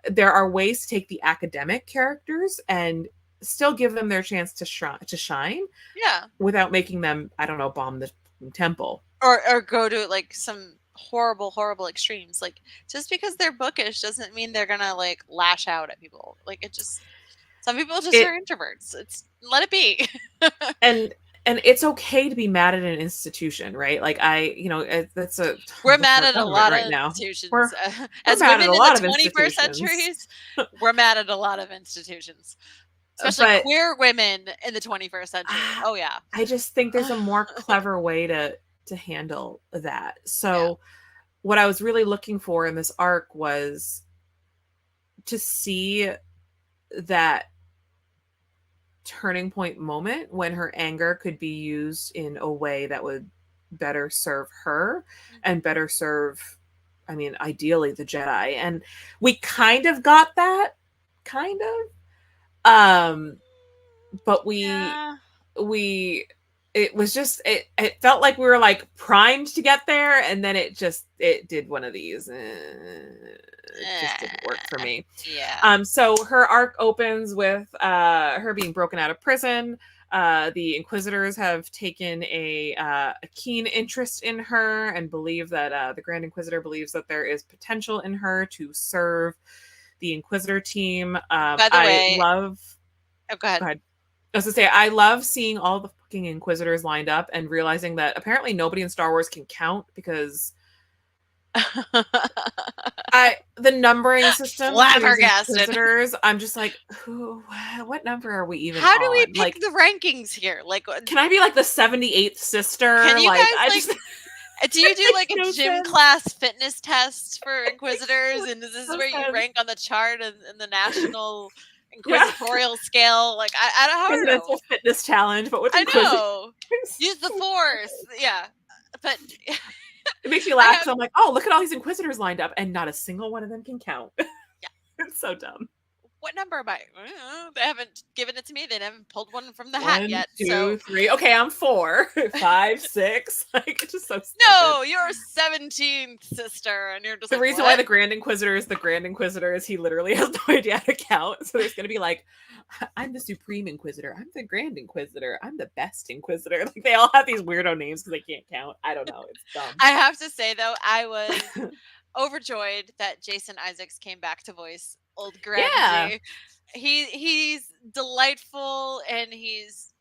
S4: there are ways to take the academic characters and still give them their chance to shine.
S3: Yeah.
S4: Without making them, I don't know, bomb the temple.
S3: Or go to like some horrible extremes. Like just because they're bookish doesn't mean they're gonna like lash out at people. Like it just some people are introverts. It's let it be.
S4: and it's okay to be mad at an institution, right? Like
S3: we're mad at a lot of institutions. As women in the 21st centuries, we're mad at a lot of institutions. Especially queer women in the 21st century. Oh yeah.
S4: I just think there's a more clever way to handle that. So what I was really looking for in this arc was to see that turning point moment when her anger could be used in a way that would better serve her and better serve, I mean, ideally the Jedi. And we kind of got that, but it was just, it felt like we were like primed to get there, and then it did one of these. It just didn't work for me.
S3: Yeah.
S4: So her arc opens with her being broken out of prison. The Inquisitors have taken a keen interest in her and believe that the Grand Inquisitor believes that there is potential in her to serve the Inquisitor team.
S3: By the way,
S4: go ahead. I was gonna say, I love seeing all the fucking Inquisitors lined up and realizing that apparently nobody in Star Wars can count because the numbering system for Inquisitors, I'm just like, what number are we even?
S3: How do we pick the rankings here? Like,
S4: can I be like the 78th sister?
S3: Can you guys do you do like a gym class fitness test for Inquisitors, and this is where you rank on the chart and the national inquisitorial scale? Like I don't know.
S4: Presidential fitness challenge, but with
S3: Inquisitors. I know. Use the Force. Yeah, but
S4: it makes me laugh. So I'm like, oh, look at all these Inquisitors lined up, and not a single one of them can count. Yeah, it's so dumb.
S3: What number am I? They haven't given it to me. They haven't pulled one from the hat yet.
S4: 1, 2, 3. Okay, I'm 4, 5, 6. Like, it's just so stupid.
S3: No, you're 17th, sister, and you're just
S4: the reason why the Grand Inquisitor is he literally has no idea how to count. So there's gonna be like, I'm the Supreme Inquisitor. I'm the Grand Inquisitor. I'm the Best Inquisitor. Like they all have these weirdo names because they can't count. I don't know. It's dumb.
S3: I have to say though, I was overjoyed that Jason Isaacs came back to voice old Grandy. He's delightful, and he's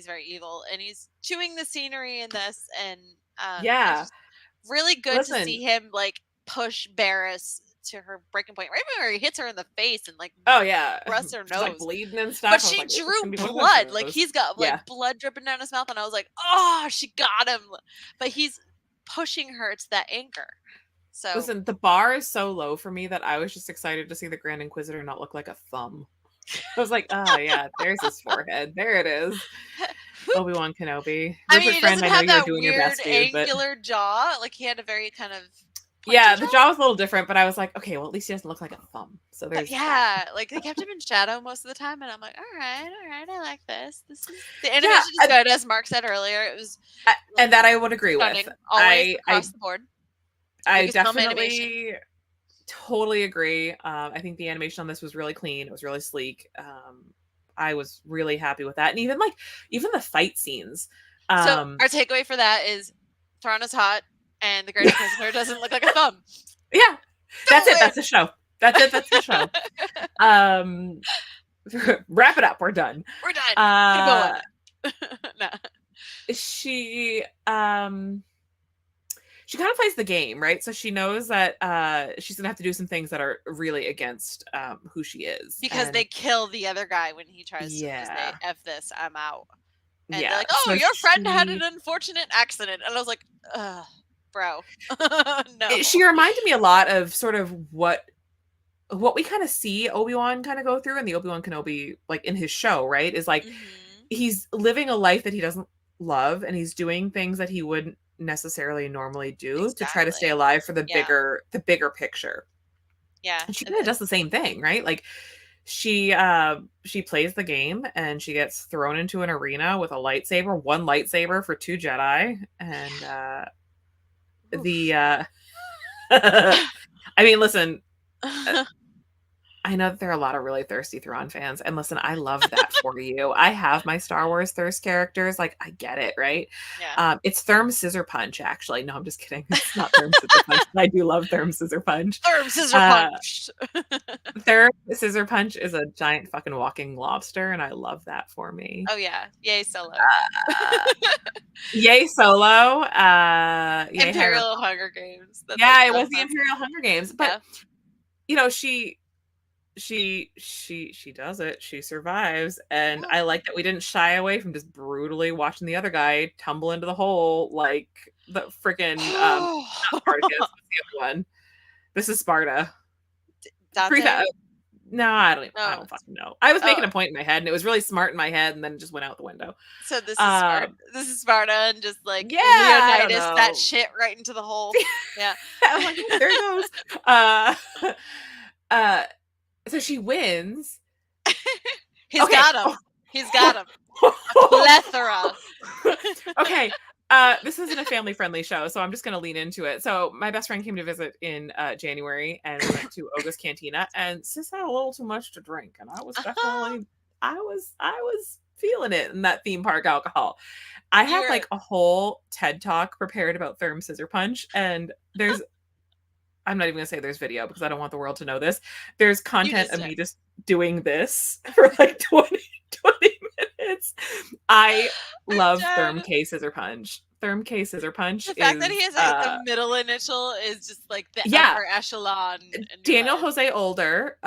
S3: very evil, and he's chewing the scenery in this, and really good to see him like push Barriss to her breaking point, right where he hits her in the face and like
S4: Oh yeah,
S3: thrusts her
S4: she's
S3: nose,
S4: like bleeding and stuff.
S3: but
S4: I was
S3: she
S4: like, "Ooh, it's
S3: drew
S4: gonna be one of those
S3: blood. Like
S4: shows."
S3: he's got like
S4: Yeah.
S3: blood dripping down his mouth, and I was like, oh, she got him. But he's pushing her to that anchor. So
S4: Listen, the bar is so low for me that I was just excited to see the Grand Inquisitor not look like a thumb. I was like, oh yeah, there's his forehead. There it is. Obi-Wan Kenobi.
S3: I mean,
S4: Rupert
S3: he
S4: Friend,
S3: doesn't
S4: I know
S3: have
S4: you were
S3: that
S4: doing your
S3: weird
S4: best, dude, but
S3: angular jaw. Like he had a very kind of
S4: yeah,
S3: pointy
S4: the
S3: jaw.
S4: jaw was a little different, but I was like, okay, well, at least he doesn't look like a thumb. So
S3: But
S4: there's that.
S3: yeah, like they kept him in shadow most of the time, and I'm like, all right, I like this. This is the animation is good, as Mark said earlier. It was,
S4: and that I would agree
S3: stunning,
S4: with.
S3: always across the board.
S4: I
S3: Lucasfilm animation.
S4: definitely totally agree. I think the animation on this was really clean. It was really sleek. I was really happy with that, and even the fight scenes.
S3: So our takeaway for that is Thrawn is hot, and the Great Inquisitor doesn't look like a thumb.
S4: Yeah, that's it. That's the show. That's it. That's the show. Wrap it up. We're done.
S3: We're done.
S4: No. She kind of plays the game, right? So she knows that she's gonna have to do some things that are really against who she is,
S3: because they kill the other guy when he tries to say, "F this, I'm out." And they're like, "Oh, so your friend had an unfortunate accident," and I was like, "Ugh, bro, no."
S4: She reminded me a lot of sort of what we kind of see Obi-Wan kind of go through, and the Obi-Wan Kenobi, like in his show, right? Is like he's living a life that he doesn't love, and he's doing things that he wouldn't necessarily normally do to try to stay alive for the bigger picture.
S3: Yeah,
S4: and she kind of does the same thing, right? Like she plays the game, and she gets thrown into an arena with a one lightsaber for 2 Jedi, and I mean, listen, I know that there are a lot of really thirsty Thrawn fans, and listen, I love that for you. I have my Star Wars thirst characters. Like, I get it, right?
S3: Yeah.
S4: It's Therm Scissor Punch, actually. No, I'm just kidding. It's not Therm Scissor Punch. I do love Therm Scissor Punch.
S3: Therm Scissor Punch.
S4: Therm Scissor Punch is a giant fucking walking lobster, and I love that for me.
S3: Oh yeah, yay Solo.
S4: Yay Solo. Yay
S3: Imperial Hunger Games.
S4: It was the Imperial Hunger Games, but you know, she does it. She survives, and I like that we didn't shy away from just brutally watching the other guy tumble into the hole like the freaking Spartacus. What's the other one? This is Sparta. No, I don't fucking know. I was making a point in my head, and it was really smart in my head, and then it just went out the window.
S3: So this is Sparta. This is Sparta, and just like
S4: Leonidas
S3: that shit right into the hole. Yeah,
S4: I'm like, oh, there it goes. So she wins.
S3: He's got him. He's got him. A plethora.
S4: Okay. This isn't a family-friendly show, so I'm just going to lean into it. So my best friend came to visit in January, and we went to Oga's Cantina, and sis had a little too much to drink, and I was definitely, I was feeling it in that theme park alcohol. I have like a whole TED talk prepared about Therm Scissor Punch, and there's I'm not even gonna say there's video because I don't want the world to know this. There's content of me just doing this for like 20 minutes. I love Therm K Scissor Punch. Therm K Scissor Punch.
S3: The fact that he has like the middle initial is just like the upper echelon.
S4: Daniel Jose Older,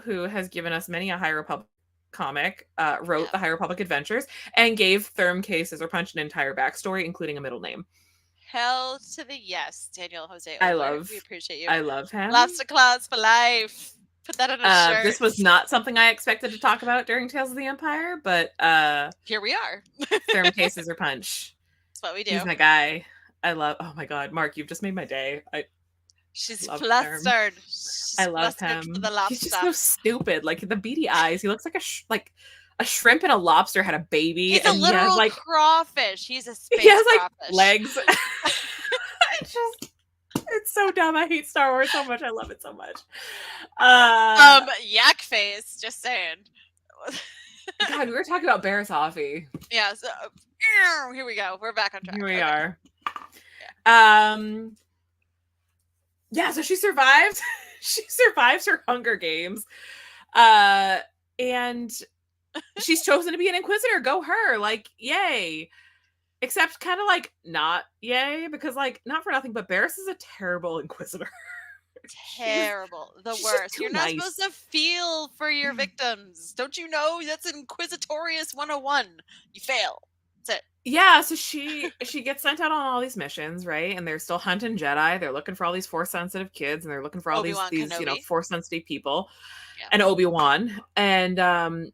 S4: who has given us many a High Republic comic, wrote the High Republic Adventures and gave Therm K Scissor Punch an entire backstory, including a middle name.
S3: Hell to the yes, Daniel Jose Older. We appreciate you.
S4: I love him.
S3: Lobster claws for life. Put that on a shirt.
S4: This was not something I expected to talk about during Tales of the Empire, but
S3: here we are.
S4: Therm K Scissor Punch.
S3: That's what we do.
S4: He's my guy. I love. Oh my god, Mark, you've just made my day.
S3: She's flustered.
S4: I love him. He's just so stupid. Like the beady eyes. He looks like a shrimp and a lobster had a baby.
S3: He's a literal crawfish. He's a space
S4: he has
S3: crawfish.
S4: Legs. It's so dumb. I hate Star Wars so much. I love it so much.
S3: Yak face. Just saying.
S4: God, we were talking about Barriss Offee.
S3: Yeah. So here we go. We're back on track.
S4: Here we are. Yeah. So she survived. She survives her Hunger Games, and she's chosen to be an Inquisitor. Go her! Like, yay! Except kind of like not yay, because like not for nothing, but Barriss is a terrible Inquisitor.
S3: Terrible. The
S4: she's just
S3: worst.
S4: too
S3: You're not
S4: nice.
S3: supposed to feel for your victims. Don't you know that's Inquisitorious 101? You fail. That's it.
S4: Yeah, so she gets sent out on all these missions, right? And they're still hunting Jedi. They're looking for all these force sensitive kids, and they're looking for all
S3: Obi-Wan
S4: these
S3: Kenobi.
S4: force sensitive people,
S3: Yeah.
S4: and Obi-Wan. And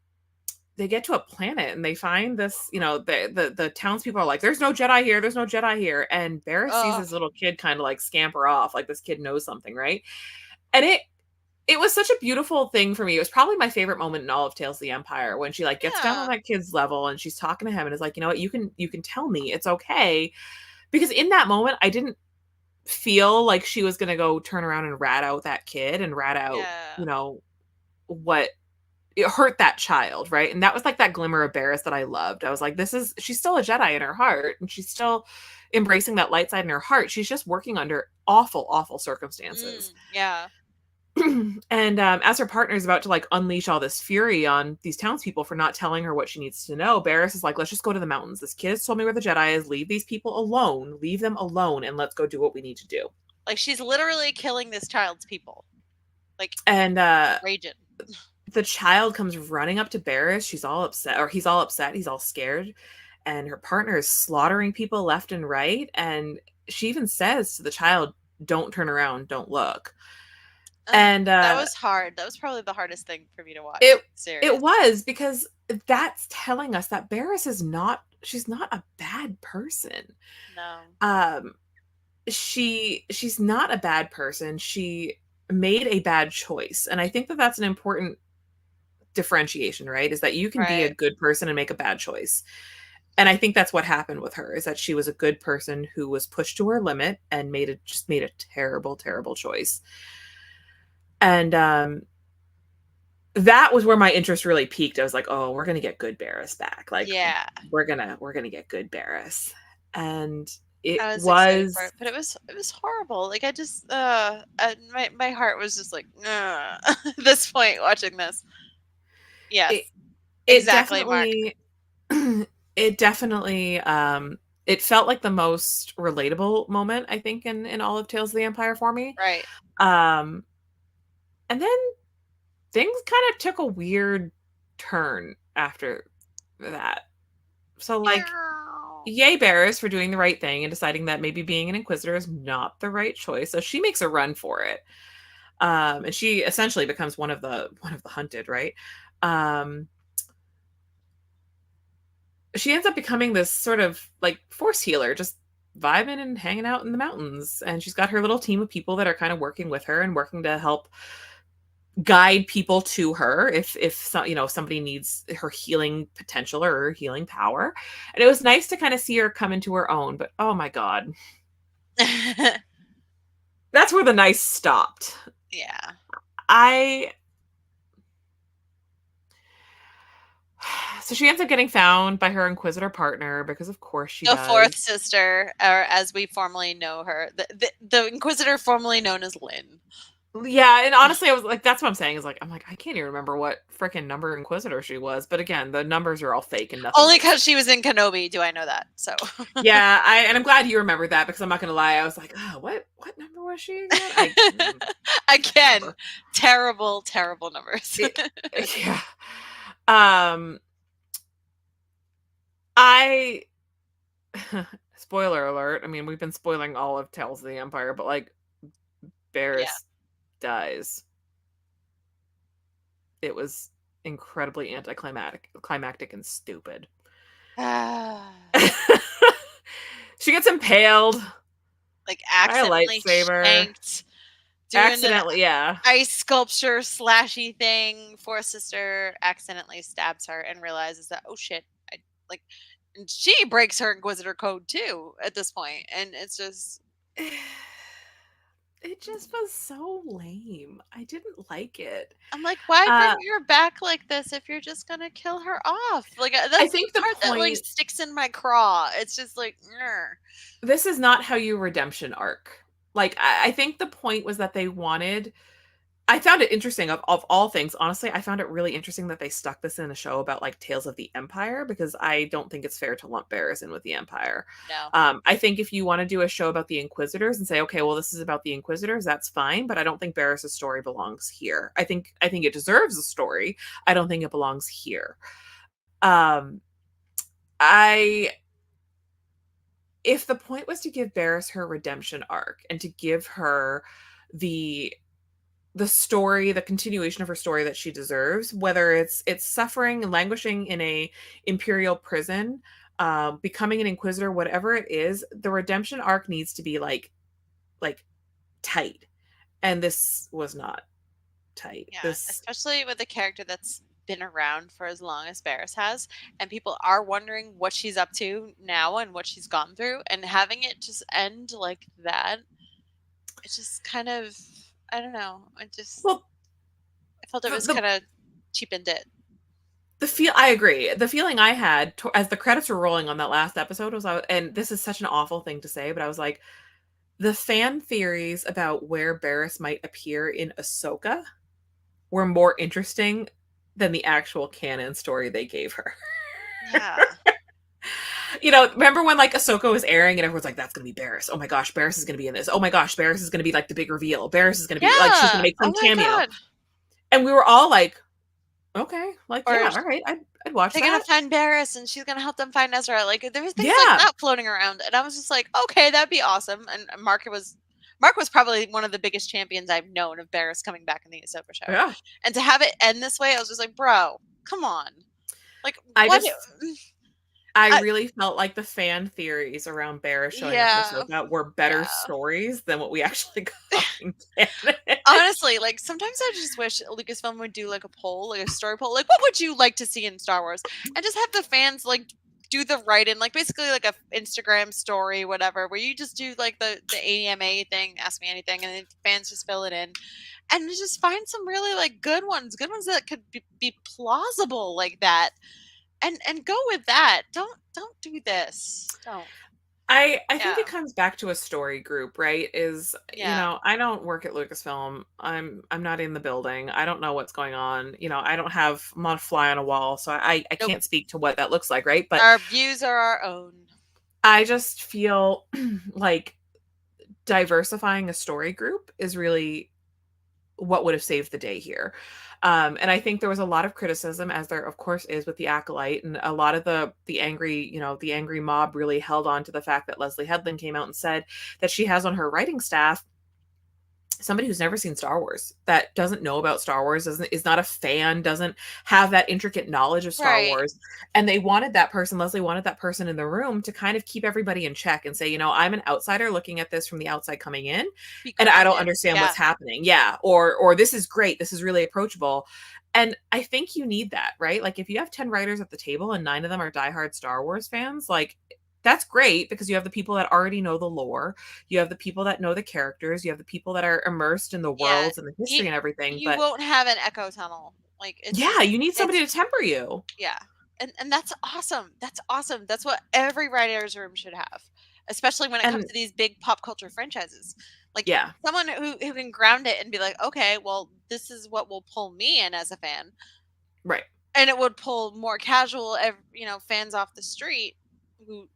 S4: they get to a planet and they find this, the townspeople are like, "There's no Jedi here. There's no Jedi here." And Barriss sees
S3: Ugh.
S4: this little kid kind of like scamper off, like this kid knows something, right? And it was such a beautiful thing for me. It was probably my favorite moment in all of Tales of the Empire when she like gets down on
S3: Yeah.
S4: that kid's level and she's talking to him and is like, "You know what? You can tell me it's okay." Because in that moment, I didn't feel like she was going to go turn around and rat out that kid and rat out,
S3: Yeah.
S4: what it hurt that child, right? And that was like that glimmer of Barriss that I loved. I was like, she's still a Jedi in her heart, and she's still embracing that light side in her heart. She's just working under awful, awful circumstances.
S3: Yeah.
S4: And as her partner is about to like unleash all this fury on these townspeople for not telling her what she needs to know, Barriss is like, "Let's just go to the mountains. This kid has told me where the Jedi is. Leave these people alone. Leave them alone, and let's go do what we need to do."
S3: Like, she's literally killing this child's people. Like,
S4: And
S3: raging.
S4: the child comes running up to Barriss. She's all upset, or he's all upset. He's all scared. And her partner is slaughtering people left and right. And she even says to the child, "Don't turn around. Don't look." And
S3: that was hard. That was probably the hardest thing for me to watch.
S4: It was, because that's telling us that Barriss she's not a bad person.
S3: No.
S4: She's not a bad person. She made a bad choice. And I think that that's an important differentiation, right? Is that you can be a good person and make a bad choice. And I think that's what happened with her, is that she was a good person who was pushed to her limit and made a terrible, terrible choice. And that was where my interest really peaked. I was like, "Oh, we're gonna get good Barriss back. Like,
S3: yeah,
S4: we're gonna get good Barriss." And
S3: I was excited for it, but it was horrible. Like, I just my heart was just like at this point watching this. Yes, exactly, Mark.
S4: It definitely it felt like the most relatable moment, I think, in all of Tales of the Empire for me.
S3: Right.
S4: And then things kind of took a weird turn after that. So, like, yay, Barriss for doing the right thing and deciding that maybe being an Inquisitor is not the right choice. So she makes a run for it. And she essentially becomes one of the hunted, right? She ends up becoming this sort of like force healer, just vibing and hanging out in the mountains. And she's got her little team of people that are kind of working with her and working to help guide people to her if somebody needs her healing potential or her healing power. And it was nice to kind of see her come into her own. But oh my god, that's where the nice stopped.
S3: Yeah.
S4: So she ends up getting found by her Inquisitor partner, because of course she does.
S3: Fourth sister, or as we formerly know her, the Inquisitor formerly known as Lynn.
S4: Yeah, and honestly, I was like, that's what I'm saying. I'm like, I can't even remember what freaking number Inquisitor she was. But again, the numbers are all fake and nothing.
S3: Only because she was in Kenobi do I know that. So
S4: yeah, and I'm glad you remember that, because I'm not gonna lie, I was like, oh, what number was she again?
S3: Again, terrible numbers.
S4: Yeah. Spoiler alert. I mean, we've been spoiling all of Tales of the Empire, but like, Barriss dies. It was incredibly climactic and stupid. She gets impaled,
S3: like accidentally shanked,
S4: accidentally, yeah.
S3: Ice sculpture slashy thing. Fourth sister accidentally stabs her and realizes that, oh shit, and she breaks her Inquisitor code too at this point, and it's just.
S4: It just was so lame. I didn't like it.
S3: I'm like, why bring her back like this if you're just gonna kill her off? Like, that's I think the part that like sticks in my craw. It's just like,
S4: this is not how you redemption arc. Like, I think the point was that they wanted I found it interesting of all things. Honestly, I found it really interesting that they stuck this in a show about like Tales of the Empire, because I don't think it's fair to lump Barriss in with the Empire.
S3: No.
S4: I think if you want to do a show about the Inquisitors and say, okay, well, this is about the Inquisitors, that's fine. But I don't think Barriss' story belongs here. I think it deserves a story. I don't think it belongs here. I If the point was to give Barriss her redemption arc and to give her the story, the continuation of her story that she deserves, whether it's suffering and languishing in a imperial prison, becoming an inquisitor, whatever it is, the redemption arc needs to be like tight. And this was not tight.
S3: Yeah,
S4: This,
S3: especially with a character that's been around for as long as Barriss has, and people are wondering what she's up to now and what she's gone through, and having it just end like that, it's just kind of, I don't know. I felt it was kind of cheapened it.
S4: I agree. The feeling I had as the credits were rolling on that last episode was, and this is such an awful thing to say, but I was like, the fan theories about where Barriss might appear in Ahsoka were more interesting than the actual canon story they gave her.
S3: Yeah.
S4: Remember when like Ahsoka was airing and everyone's like, that's gonna be Barriss. Oh my gosh, Barriss is gonna be in this. Oh my gosh, Barriss is gonna be like the big reveal. Barriss is gonna be like, she's gonna make some cameo. God. And we were all like, okay, like, yeah, all right, I'd watch that.
S3: They're gonna find Barriss and she's gonna help them find Ezra. Like, there was things like that floating around, and I was just like, okay, that'd be awesome. And Mark was probably one of the biggest champions I've known of Barriss coming back in the Ahsoka show.
S4: Yeah.
S3: And to have it end this way, I was just like, bro, come on. Like,
S4: I really felt like the fan theories around Barriss showing up in Ahsoka were better stories than what we actually got in canon.
S3: Honestly, like, sometimes I just wish Lucasfilm would do like a poll, like a story poll, like, what would you like to see in Star Wars? And just have the fans like do the write-in, like basically like a Instagram story, whatever, where you just do like the AMA thing, ask me anything, and then fans just fill it in. And just find some really like good ones that could be plausible like that. And go with that. Don't do this. Don't.
S4: I think it comes back to a story group, right? I don't work at Lucasfilm. I'm not in the building. I don't know what's going on. I'm not a fly on a wall, so I can't speak to what that looks like, right? But
S3: our views are our own.
S4: I just feel like diversifying a story group is really what would have saved the day here. And I think there was a lot of criticism, as there of course is with the Acolyte, and a lot of the angry mob really held on to the fact that Leslie Headland came out and said that she has on her writing staff somebody who's never seen Star Wars, that doesn't know about Star Wars, is not a fan, doesn't have that intricate knowledge of Star Wars. And Leslie wanted that person in the room to kind of keep everybody in check and say, I'm an outsider looking at this from the outside coming in, and I don't understand what's happening. Yeah. Or this is great. This is really approachable. And I think you need that, right? Like, if you have 10 writers at the table and 9 of them are diehard Star Wars fans, like, that's great, because you have the people that already know the lore. You have the people that know the characters. You have the people that are immersed in the worlds and the history and everything.
S3: You won't have an echo tunnel. Like,
S4: you need somebody to temper you.
S3: Yeah. And that's awesome. That's awesome. That's what every writer's room should have, especially when it comes to these big pop culture franchises. Like, someone who can ground it and be like, okay, well, this is what will pull me in as a fan.
S4: Right.
S3: And it would pull more casual, fans off the street who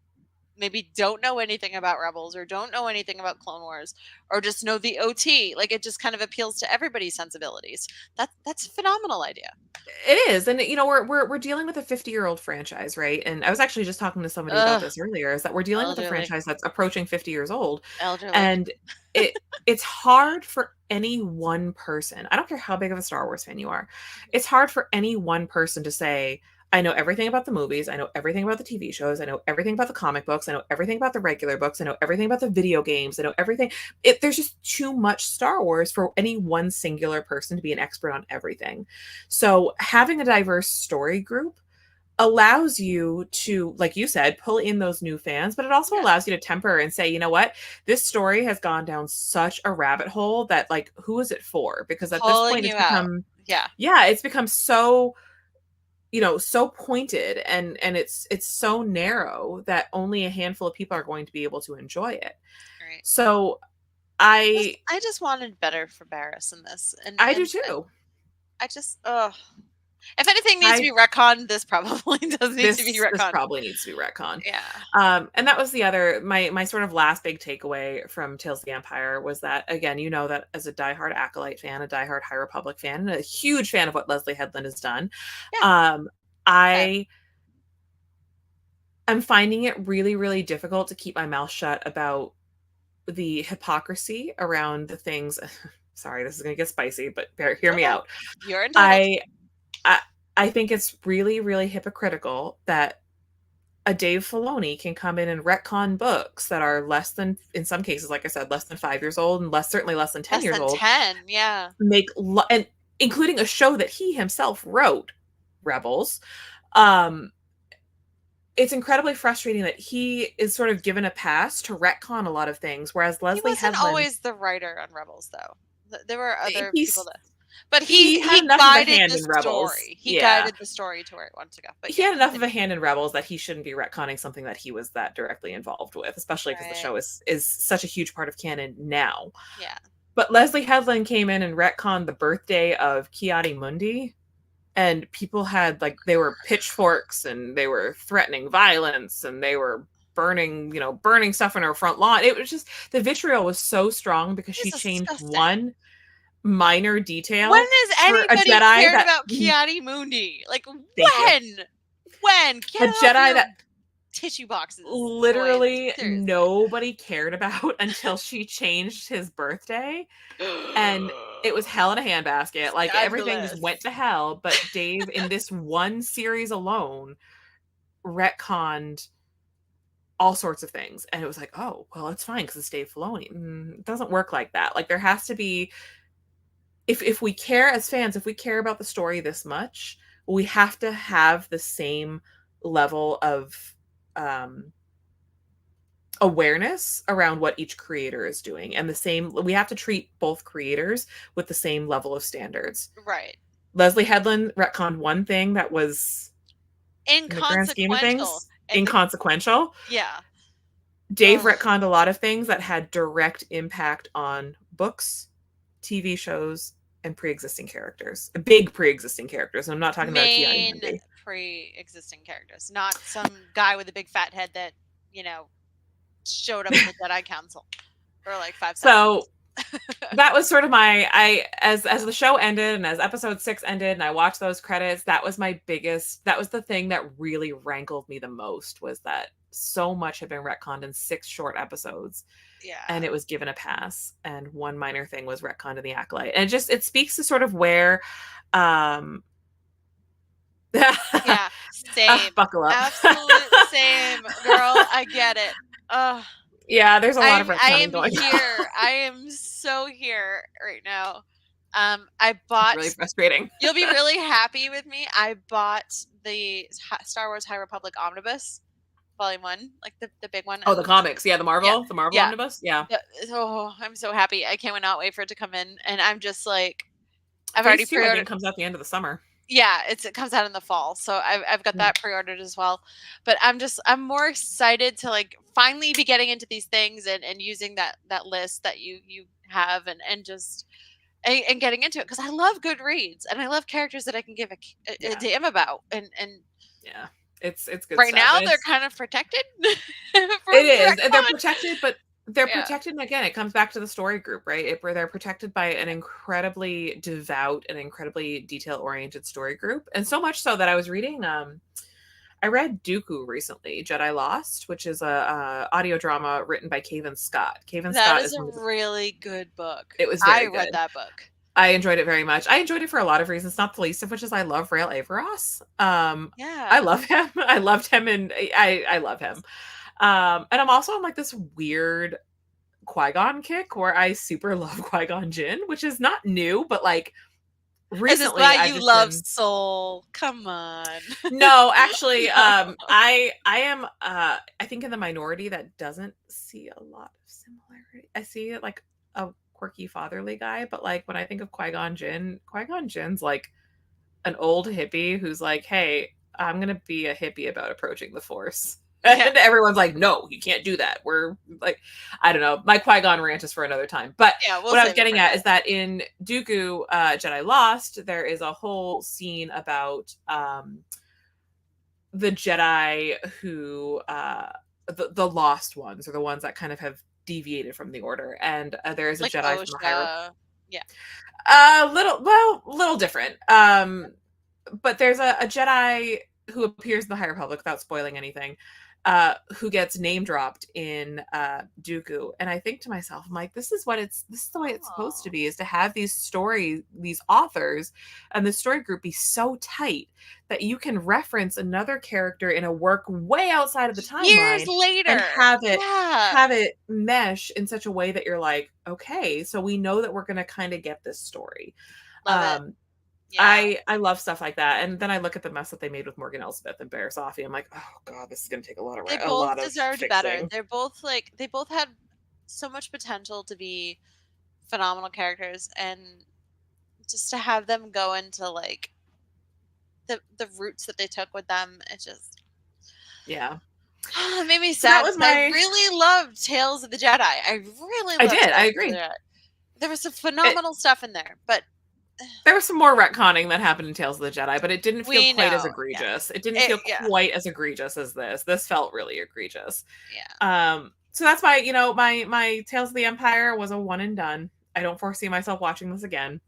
S3: maybe don't know anything about Rebels or don't know anything about Clone Wars or just know the OT. Like, it just kind of appeals to everybody's sensibilities. That's a phenomenal idea.
S4: It is. And we're dealing with a 50-year-old franchise, right? And I was actually just talking to somebody about this earlier, is that we're dealing with a franchise that's approaching 50 years old.
S3: Elderly.
S4: And it's hard for any one person. I don't care how big of a Star Wars fan you are. It's hard for any one person to say, I know everything about the movies. I know everything about the TV shows. I know everything about the comic books. I know everything about the regular books. I know everything about the video games. I know everything. There's just too much Star Wars for any one singular person to be an expert on everything. So having a diverse story group allows you to, like you said, pull in those new fans, but it also allows you to temper and say, you know what, this story has gone down such a rabbit hole that, like, who is it for? Because at this point it's become, it's become so, so pointed and it's so narrow that only a handful of people are going to be able to enjoy it.
S3: Right.
S4: So I
S3: just wanted better for Barriss in this, and
S4: do too.
S3: I just if anything needs to
S4: I
S3: be retconned, this probably does need to be
S4: this
S3: retconned.
S4: probably needs to be retconned.
S3: Yeah.
S4: And that was the other my sort of last big takeaway from Tales of the Empire was that, again, you know, that as a diehard Acolyte fan, a diehard High Republic fan, and a huge fan of what Leslie Headland has done,
S3: Yeah.
S4: I am finding it really, really difficult to keep my mouth shut about the hypocrisy around the things. Sorry, this is going to get spicy, but hear me out.
S3: You're entitled.
S4: I think it's really, really hypocritical that a Dave Filoni can come in and retcon books that are less than, in some cases, like I said, less than 5 years old, and certainly less than 10
S3: Less
S4: years
S3: than
S4: old.
S3: 10, yeah.
S4: And including a show that he himself wrote, Rebels. It's incredibly frustrating that he is sort of given a pass to retcon a lot of things, whereas Leslie
S3: He wasn't
S4: Headland,
S3: always the writer on Rebels, though. There were other
S4: he's
S3: people that, but
S4: he had
S3: he
S4: enough of a
S3: guided
S4: hand
S3: the
S4: in Rebels.
S3: story. He
S4: Yeah.
S3: guided the story to where it wanted to go. But
S4: He had enough of a hand in Rebels that he shouldn't be retconning something that he was that directly involved with, especially because the show is such a huge part of canon now.
S3: Yeah.
S4: But Leslie Headland came in and retconned the birthday of Ki-Adi-Mundi, and people had, like, they were pitchforks and they were threatening violence and they were burning stuff in her front lawn. It was just, the vitriol was so strong because she changed one minor detail.
S3: When has
S4: for a
S3: anybody
S4: Jedi
S3: cared
S4: that,
S3: about Ki-Adi-Mundi? Like,
S4: Thank you.
S3: when?
S4: A Jedi that
S3: tissue boxes.
S4: Literally nobody cared about until she changed his birthday. And it was hell in a handbasket. Like, everything just went to hell. But Dave, in this one series alone, retconned all sorts of things. And it was like, oh, well, it's fine because it's Dave Filoni. It doesn't work like that. Like, there has to be, if we care as fans, if we care about the story this much, we have to have the same level of awareness around what each creator is doing, and we have to treat both creators with the same level of standards.
S3: Right.
S4: Leslie Headland retconned one thing that was, in the grand scheme of things, inconsequential.
S3: Yeah.
S4: Dave retconned a lot of things that had direct impact on books, TV shows, and pre-existing characters. Big pre-existing characters. I'm not talking about Ki-Adi-Mundi.
S3: Pre-existing characters, not some guy with a big fat head that, showed up in the Jedi Council for like 5 seconds.
S4: So that was sort of as the show ended and as episode 6 ended and I watched those credits, that was the thing that really rankled me the most, was that so much had been retconned in 6 short episodes.
S3: Yeah.
S4: And it was given a pass, and one minor thing was retconned in the Acolyte. And it speaks to sort of where
S3: yeah, same.
S4: Buckle up.
S3: Absolute same, girl. I get it.
S4: Yeah, there's a lot of retconning going on.
S3: I am so here right now. I bought.
S4: It's really frustrating.
S3: You'll be really happy with me. I bought the Star Wars High Republic Omnibus, Volume 1, like the big one.
S4: Oh, the comics, yeah, the Marvel Omnibus, yeah.
S3: Oh, I'm so happy! I cannot wait for it to come in, and I'm just like, I've already pre-ordered.
S4: I think comes out the end of the summer.
S3: Yeah, it comes out in the fall, so I've got that pre-ordered as well. But I'm more excited to, like, finally be getting into these things and using that list that you have and just and getting into it, because I love good reads and I love characters that I can give a damn about, and
S4: yeah, it's good
S3: right
S4: stuff.
S3: Now they're kind of protected.
S4: It is. They're protected, but they're protected, and again, it comes back to the story group, right? Where they're protected by an incredibly devout and incredibly detail-oriented story group, and so much so that I was reading. I read Dooku recently, Jedi Lost, which is a audio drama written by Cavan Scott.
S3: That is a really good book.
S4: It was very good.
S3: I read that book.
S4: I enjoyed it very much. I enjoyed it for a lot of reasons, not the least of which is I love Rael Averos. I love him. I loved him, and I love him. And I'm also on, like, this weird Qui-Gon kick where I super love Qui-Gon Jinn, which is not new, but, like, recently
S3: I've you love Soul. Come on.
S4: No, actually, I am I think in the minority that doesn't see a lot of similarity. I see it like a quirky fatherly guy, but, like, when I think of Qui-Gon Jinn's like an old hippie who's like, hey, I'm gonna be a hippie about approaching the Force. And everyone's like, no, you can't do that. We're like, I don't know. My Qui-Gon rant is for another time. But
S3: Yeah, we'll
S4: what I was
S3: save it
S4: getting
S3: for
S4: at
S3: that.
S4: is that in Dooku, Jedi Lost, there is a whole scene about the Jedi who, the lost ones, or the ones that kind of have deviated from the Order. And there is a
S3: Like
S4: Jedi from the High Republic.
S3: OSHA. Yeah.
S4: Little different. But there's a Jedi who appears in the High Republic, without spoiling anything, who gets name dropped in Dooku. And I think to myself, I'm like, this is the way it's supposed to be, is to have these authors and the story group be so tight that you can reference another character in a work way outside of the timeline
S3: Years later.
S4: and have it mesh in such a way that you're like, okay, so we know that we're going to kind of get this story.
S3: Love it. Yeah.
S4: I love stuff like that. And then I look at the mess that they made with Morgan Elsbeth and Barriss Offee. I'm like, oh god, this is going to take a lot of
S3: They
S4: a
S3: both
S4: lot of
S3: deserved
S4: fixing.
S3: better. They're both they both had so much potential to be phenomenal characters, and just to have them go into like the routes that they took with them, it just it made me sad. I really loved Tales of the Jedi. I
S4: agree.
S3: There was some phenomenal stuff in there, but
S4: there was some more retconning that happened in Tales of the Jedi, but it didn't feel quite as egregious.
S3: Yeah.
S4: It didn't feel quite as egregious as this. This felt really egregious. Yeah. So that's why, my Tales of the Empire was a one and done. I don't foresee myself watching this again.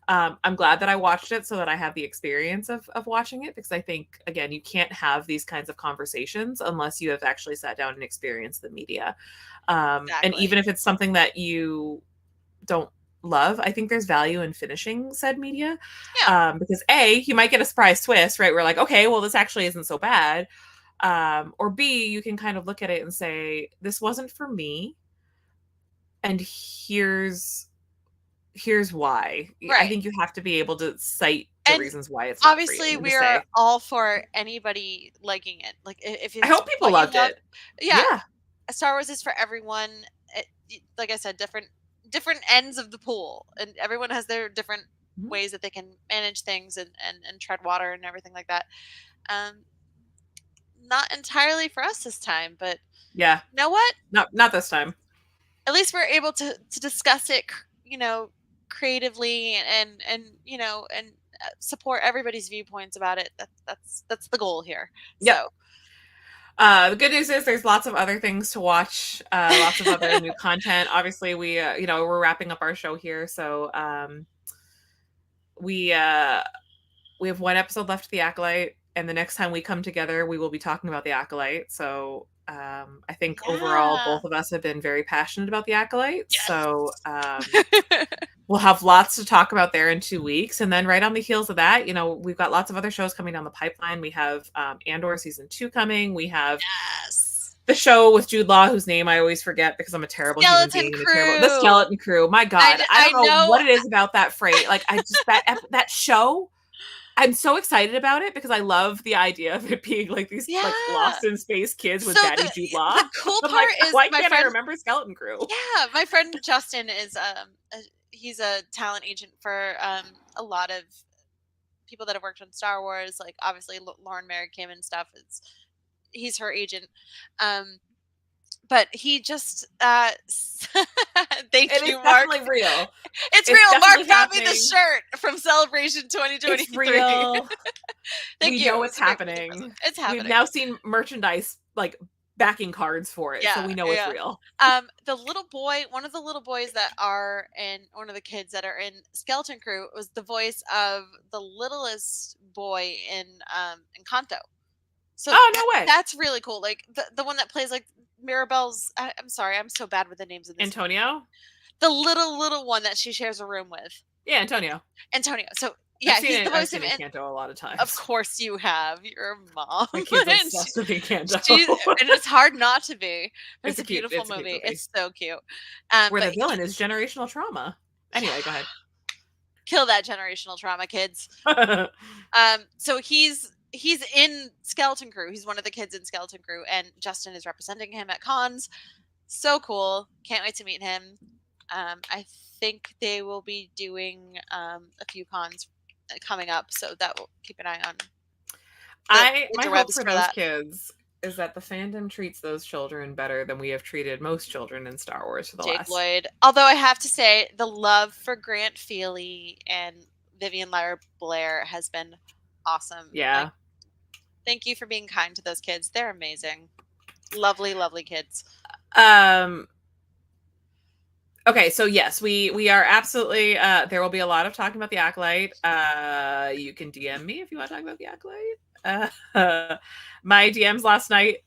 S4: I'm glad that I watched it so that I have the experience of watching it, because I think, again, you can't have these kinds of conversations unless you have actually sat down and experienced the media. Exactly. And even if it's something that you don't love, I think there's value in finishing said media. Yeah. Because A, you might get a surprise twist, right? We're like, okay, well, this actually isn't so bad. Or B, you can kind of look at it and say, this wasn't for me, and here's why. Right. I think you have to be able to cite the reasons why it's not
S3: obviously for you, we're all for anybody liking it. Like, if it's,
S4: I hope people loved it.
S3: Yeah. Star Wars is for everyone. Like I said, different ends of the pool, and everyone has their different ways that they can manage things and tread water and everything like that. Not entirely for us this time, but
S4: yeah,
S3: you know what?
S4: Not this time.
S3: At least we're able to discuss it, creatively and support everybody's viewpoints about it. That's the goal here. Yep. So.
S4: The good news is there's lots of other things to watch, lots of other new content. Obviously, we're wrapping up our show here, so we have one episode left of The Acolyte, and the next time we come together, we will be talking about The Acolyte. So I think overall, both of us have been very passionate about The Acolyte. Yes. So we'll have lots to talk about there in 2 weeks. And then right on the heels of that, we've got lots of other shows coming down the pipeline. We have Andor season 2 coming. We have the show with Jude Law, whose name I always forget because I'm a terrible human being. The Skeleton Crew. My God, I don't know what it is about that phrase. Like, I just that show. I'm so excited about it because I love the idea of it being like these like lost in space kids with Daddy Jude Law.
S3: The cool part is,
S4: why can't I remember Skeleton Crew?
S3: Yeah, my friend Justin is he's a talent agent for a lot of people that have worked on Star Wars. Like, obviously Lauren Merrick Kim and stuff. He's her agent. But he just thank you, Mark.
S4: Definitely real.
S3: It's real. Mark got me the shirt from Celebration 2023.
S4: It's real.
S3: Thank you.
S4: We know it's happening.
S3: It's happening.
S4: We've now seen merchandise, like backing cards for it, so we know it's real.
S3: The little boy, one of the little boys that are in, one of the kids that are in Skeleton Crew, was the voice of the littlest boy in Encanto. So
S4: no way.
S3: That's really cool. Like the one that plays like Mirabelle's. I'm sorry, I'm so bad with the names of this.
S4: Antonio,
S3: the little one that she shares a room with.
S4: Yeah, Antonio.
S3: So yeah, he's the voice of
S4: Encanto a lot of times.
S3: Of course you have. You're a mom.
S4: My kid's obsessed with Encanto.
S3: And it's hard not to be. But it's a beautiful movie. It's so cute.
S4: Where the villain is generational trauma. Anyway, go ahead.
S3: Kill that generational trauma, kids. So he's in Skeleton Crew. He's one of the kids in Skeleton Crew, and Justin is representing him at cons. So cool. Can't wait to meet him. I think they will be doing a few cons coming up, so that will keep an eye on.
S4: My hope for those kids is that the fandom treats those children better than we have treated most children in Star Wars for the
S3: Jake
S4: last.
S3: Lloyd. Although I have to say, the love for Grant Feely and Vivian Lyra Blair has been awesome.
S4: Yeah.
S3: Like, thank you for being kind to those kids. They're amazing. Lovely, lovely kids.
S4: Okay, so yes, we are absolutely there will be a lot of talking about the Acolyte. You can DM me if you want to talk about the Acolyte. My DMs last night,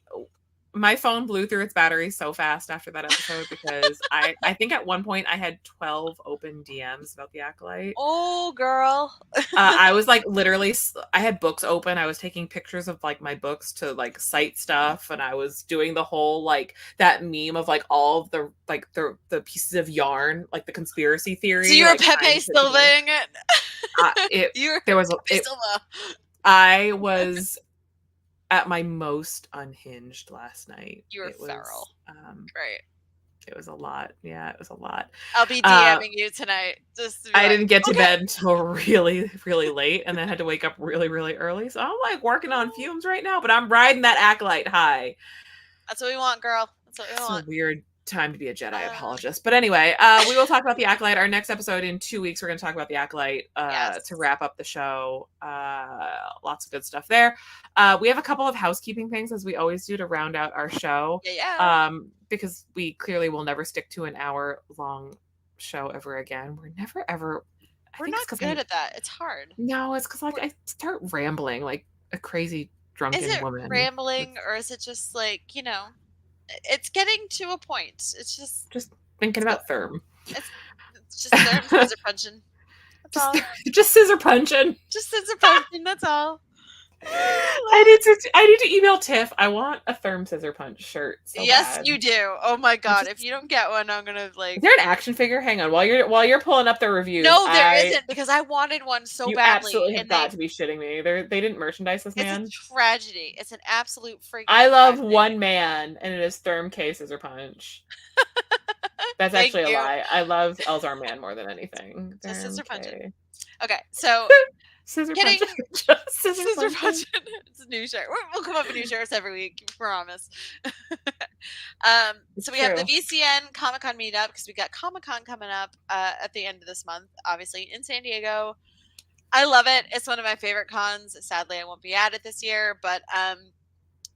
S4: my phone blew through its battery so fast after that episode because I think at one point I had 12 open DMs about the Acolyte.
S3: Oh, girl.
S4: I was like literally, I had books open. I was taking pictures of like my books to like cite stuff, and I was doing the whole like that meme of like all of the like the pieces of yarn, like the conspiracy theory.
S3: So you're
S4: like,
S3: Pepe Silvaing it.
S4: There was
S3: Pepe Silva.
S4: I was at my most unhinged last night.
S3: You were feral. Great.
S4: It was a lot. Yeah, it was a lot.
S3: I'll be DMing you tonight. Just to be
S4: I
S3: like,
S4: didn't get to bed until really, really late, and then had to wake up really, really early. So I'm like working on fumes right now, but I'm riding that Acolyte high.
S3: That's what we want, girl. That's what we want.
S4: It's a weird time to be a Jedi apologist. But anyway, we will talk about the Acolyte. Our next episode in 2 weeks, we're going to talk about the Acolyte to wrap up the show. Lots of good stuff there. We have a couple of housekeeping things, as we always do, to round out our show.
S3: Yeah.
S4: Because we clearly will never stick to an hour-long show ever again. We're never, ever...
S3: We're not good at that. It's hard.
S4: No, it's because like I start rambling like a crazy drunken woman.
S3: Is it rambling, or is it just like, you know... It's getting to a point. It's just
S4: thinking about Therm.
S3: It's just Therm scissor punching. That's all.
S4: Just scissor punching.
S3: Just scissor punching. That's all.
S4: I need to email Tiff. I want a Therm scissor punch shirt. So
S3: yes,
S4: bad.
S3: you do. Oh my god! If you don't get one, I'm gonna like.
S4: Is there an action figure? Hang on, while you're pulling up the reviews.
S3: No, there isn't, because I wanted one so
S4: you
S3: badly.
S4: Absolutely have got to be shitting me. They didn't merchandise this man.
S3: It's a tragedy. It's an absolute freaking.
S4: I love
S3: tragedy.
S4: one man, and it is Therm K Scissor Punch. That's actually a lie. I love Elzar Man more than anything.
S3: Just scissor punching. Okay, so.
S4: Scissor
S3: Getting
S4: punch.
S3: Scissor punch. It's a new shirt. We'll come up with new shirts every week. Promise. So we have the VCN Comic-Con meetup, because we got Comic-Con coming up at the end of this month, obviously in San Diego. I love it. It's one of my favorite cons. Sadly, I won't be at it this year, but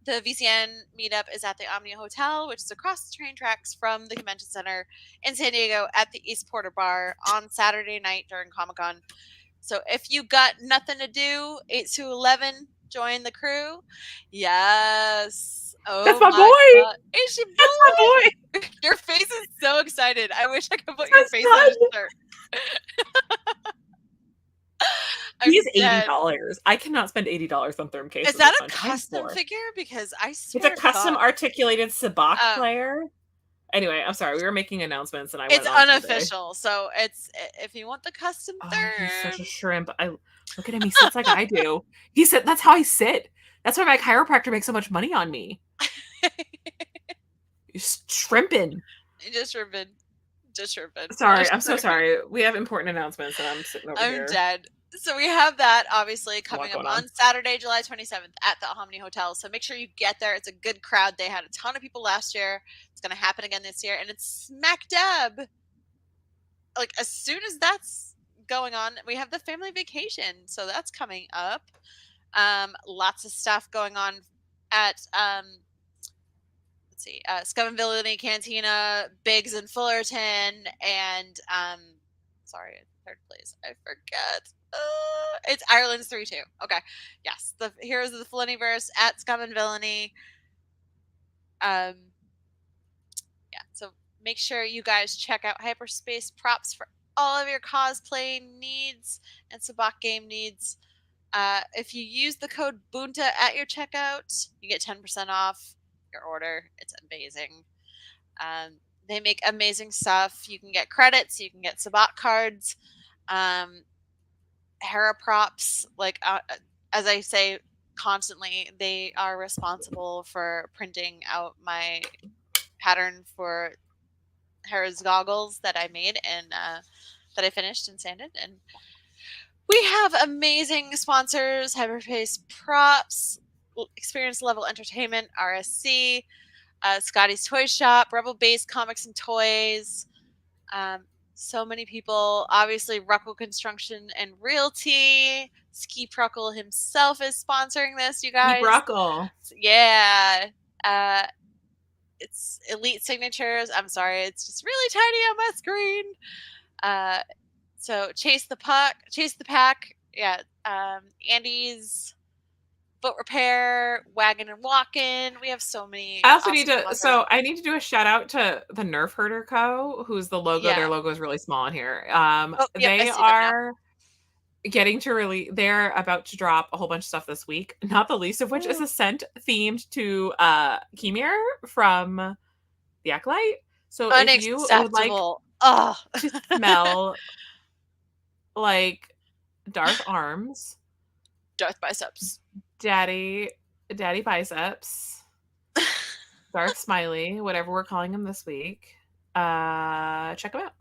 S3: the VCN meetup is at the Omnia Hotel, which is across the train tracks from the convention center in San Diego at the East Porter Bar on Saturday night during Comic-Con. So if you got nothing to do, 8 to 11, join the crew. Yes. Oh,
S4: that's my boy.
S3: God. It's your boy.
S4: That's my boy.
S3: Your face is so excited. I wish I could put your face on a shirt.
S4: He's $80. I cannot spend $80 on Therm Case.
S3: Is that a custom figure? Because I swear
S4: it's a custom articulated Sabacc player. Anyway, I'm sorry. We were making announcements, and
S3: it's unofficial. So it's, if you want the custom Therm.
S4: He's such a shrimp. Look at him. He sits like I do. He said that's how I sit. That's why my chiropractor makes so much money on me. You're shrimping.
S3: Just shrimping.
S4: Sorry, I'm so sorry. We have important announcements, and I'm sitting over here.
S3: I'm dead. So we have that obviously coming up on Saturday, July 27th at the Omni Hotel. So make sure you get there. It's a good crowd. They had a ton of people last year. It's going to happen again this year. And it's smack dab. Like, as soon as that's going on, we have the family vacation. So that's coming up. Lots of stuff going on at, let's see, Scum and Villainy Cantina, Biggs and Fullerton, and, sorry, third place. I forget. It's Ireland's 3-2. Okay. Yes. The Heroes of the Felliniverse at Scum and Villainy. Yeah. So make sure you guys check out Hyperspace Props for all of your cosplay needs and Sabacc game needs. If you use the code BUNTA at your checkout, you get 10% off your order. It's amazing. They make amazing stuff. You can get credits. You can get Sabacc cards. Hera props, like as I say constantly, they are responsible for printing out my pattern for Hera's goggles that I made and that I finished and sanded. And we have amazing sponsors: Hyperspace Props, Experience Level Entertainment, RSC, Scotty's Toy Shop, Rebel Base Comics and Toys. So many people. Obviously, Ruckle Construction and Realty. Ski Pruckle himself is sponsoring this, you guys.
S4: Ruckle.
S3: Yeah. It's Elite Signatures. I'm sorry, it's just really tiny on my screen. So Chase the Pack. Yeah. Andy's Boat Repair, Wagon and Walkin'. We have so many.
S4: I also
S3: awesome
S4: need to.
S3: sponsors.
S4: So I need to do a shout out to the Nerf Herder Co., who's the logo.
S3: Yeah.
S4: Their logo is really small in here.
S3: Yep, I
S4: They
S3: see them now.
S4: are getting to release. They're about to drop a whole bunch of stuff this week. Not the least of which is a scent themed to Kemir from the Acolyte. So if you would like to smell like Darth Arms,
S3: Darth Biceps,
S4: Daddy Biceps, Darth Smiley, whatever we're calling him this week, check him out.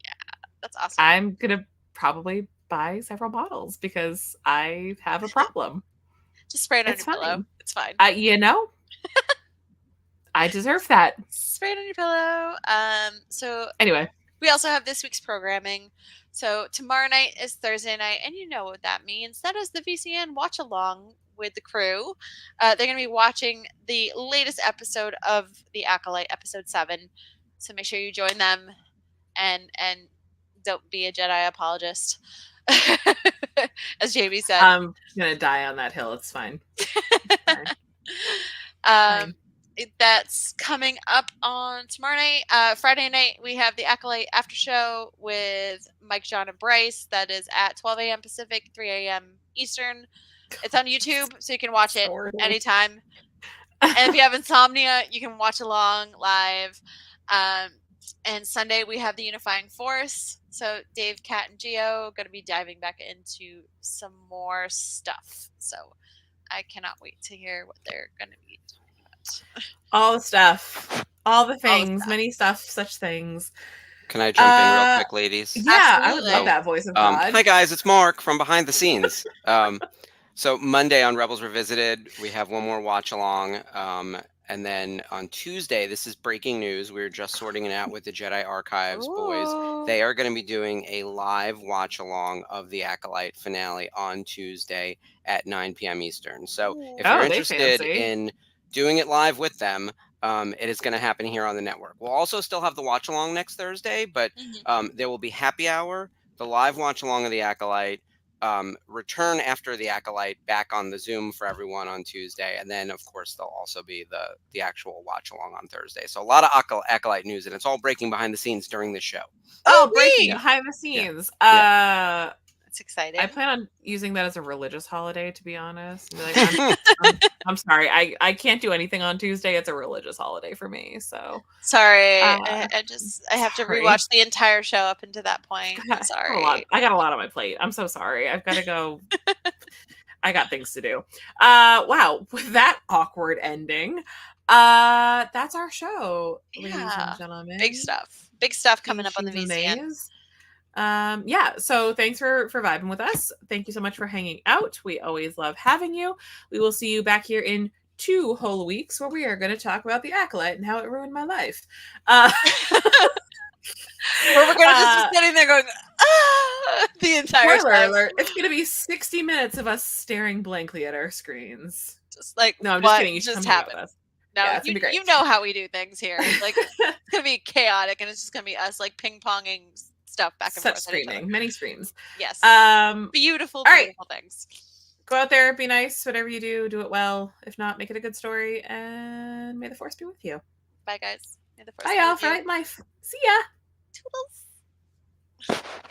S3: Yeah, that's awesome.
S4: I'm gonna probably buy several bottles because I have a problem.
S3: Just spray it on your pillow. It's fine.
S4: You know, I deserve that.
S3: Spray it on your pillow. So
S4: anyway,
S3: we also have this week's programming. So tomorrow night is Thursday night, and you know what that means. That is the VCN watch along with the crew. They're going to be watching the latest episode of The Acolyte, episode 7. So make sure you join them, and don't be a Jedi apologist, as Jamie said.
S4: I'm gonna die on that hill. It's fine. It's fine.
S3: That's coming up on tomorrow night. Friday night, we have the Acolyte After Show with Mike, John, and Bryce. That is at 12 a.m. Pacific, 3 a.m. Eastern. It's on YouTube, so you can watch it anytime. And if you have insomnia, you can watch along live. And Sunday, we have the Unifying Force. So Dave, Kat, and Gio are going to be diving back into some more stuff. So I cannot wait to hear what they're going to be talking about.
S4: All the stuff. All the things. Many stuff, such things.
S1: Can I jump in real quick, ladies?
S4: Yeah,
S3: absolutely.
S4: I would love that voice of God.
S1: Hi, guys. It's Mark from behind the scenes. So Monday on Rebels Revisited, we have one more watch along. And then on Tuesday, this is breaking news. We're just sorting it out with the Jedi Archives boys. They are going to be doing a live watch along of the Acolyte finale on Tuesday at 9 p.m. Eastern. So if you're interested in doing it live with them, it is going to happen here on the network. We'll also still have the watch along next Thursday, but there will be happy hour, the live watch along of the Acolyte, return after the Acolyte back on the Zoom for everyone on Tuesday, and then of course there'll also be the actual watch along on Thursday. So a lot of Acolyte news, and it's all breaking behind the scenes during the show.
S4: Breaking behind the scenes.
S3: It's exciting.
S4: I plan on using that as a religious holiday, to be honest. Like, I'm sorry, I can't do anything on Tuesday. It's a religious holiday for me. So
S3: sorry, I have to rewatch the entire show up until that point. Sorry,
S4: I got a lot on my plate. I'm so sorry. I've got to go. I got things to do. Wow, with that awkward ending, that's our show, ladies and gentlemen.
S3: Big stuff coming up on the VCN.
S4: So thanks for vibing with us. Thank you so much for hanging out. We always love having you. We will see you back here in 2 whole weeks where we are going to talk about the Acolyte and how it ruined my life.
S3: Where we're going to just be sitting there going, the entire
S4: Spoiler
S3: time.
S4: alert, it's going to be 60 minutes of us staring blankly at our screens.
S3: Just like,
S4: no, I'm just kidding. You should
S3: just
S4: come
S3: happened?
S4: With us.
S3: No,
S4: yeah, it's gonna be great.
S3: You know how we do things here. Like, it's going to be chaotic, and it's just going to be us like ping-ponging stuff back and forth.
S4: Screaming, many screams.
S3: Yes.
S4: All
S3: Beautiful
S4: right.
S3: things.
S4: Go out there, be nice. Whatever you do it well. If not, make it a good story, and may the Force be with you.
S3: Bye, guys. May the Force
S4: Bye,
S3: be
S4: y'all,
S3: with
S4: for
S3: you.
S4: Light Life. See ya.
S3: Toodles.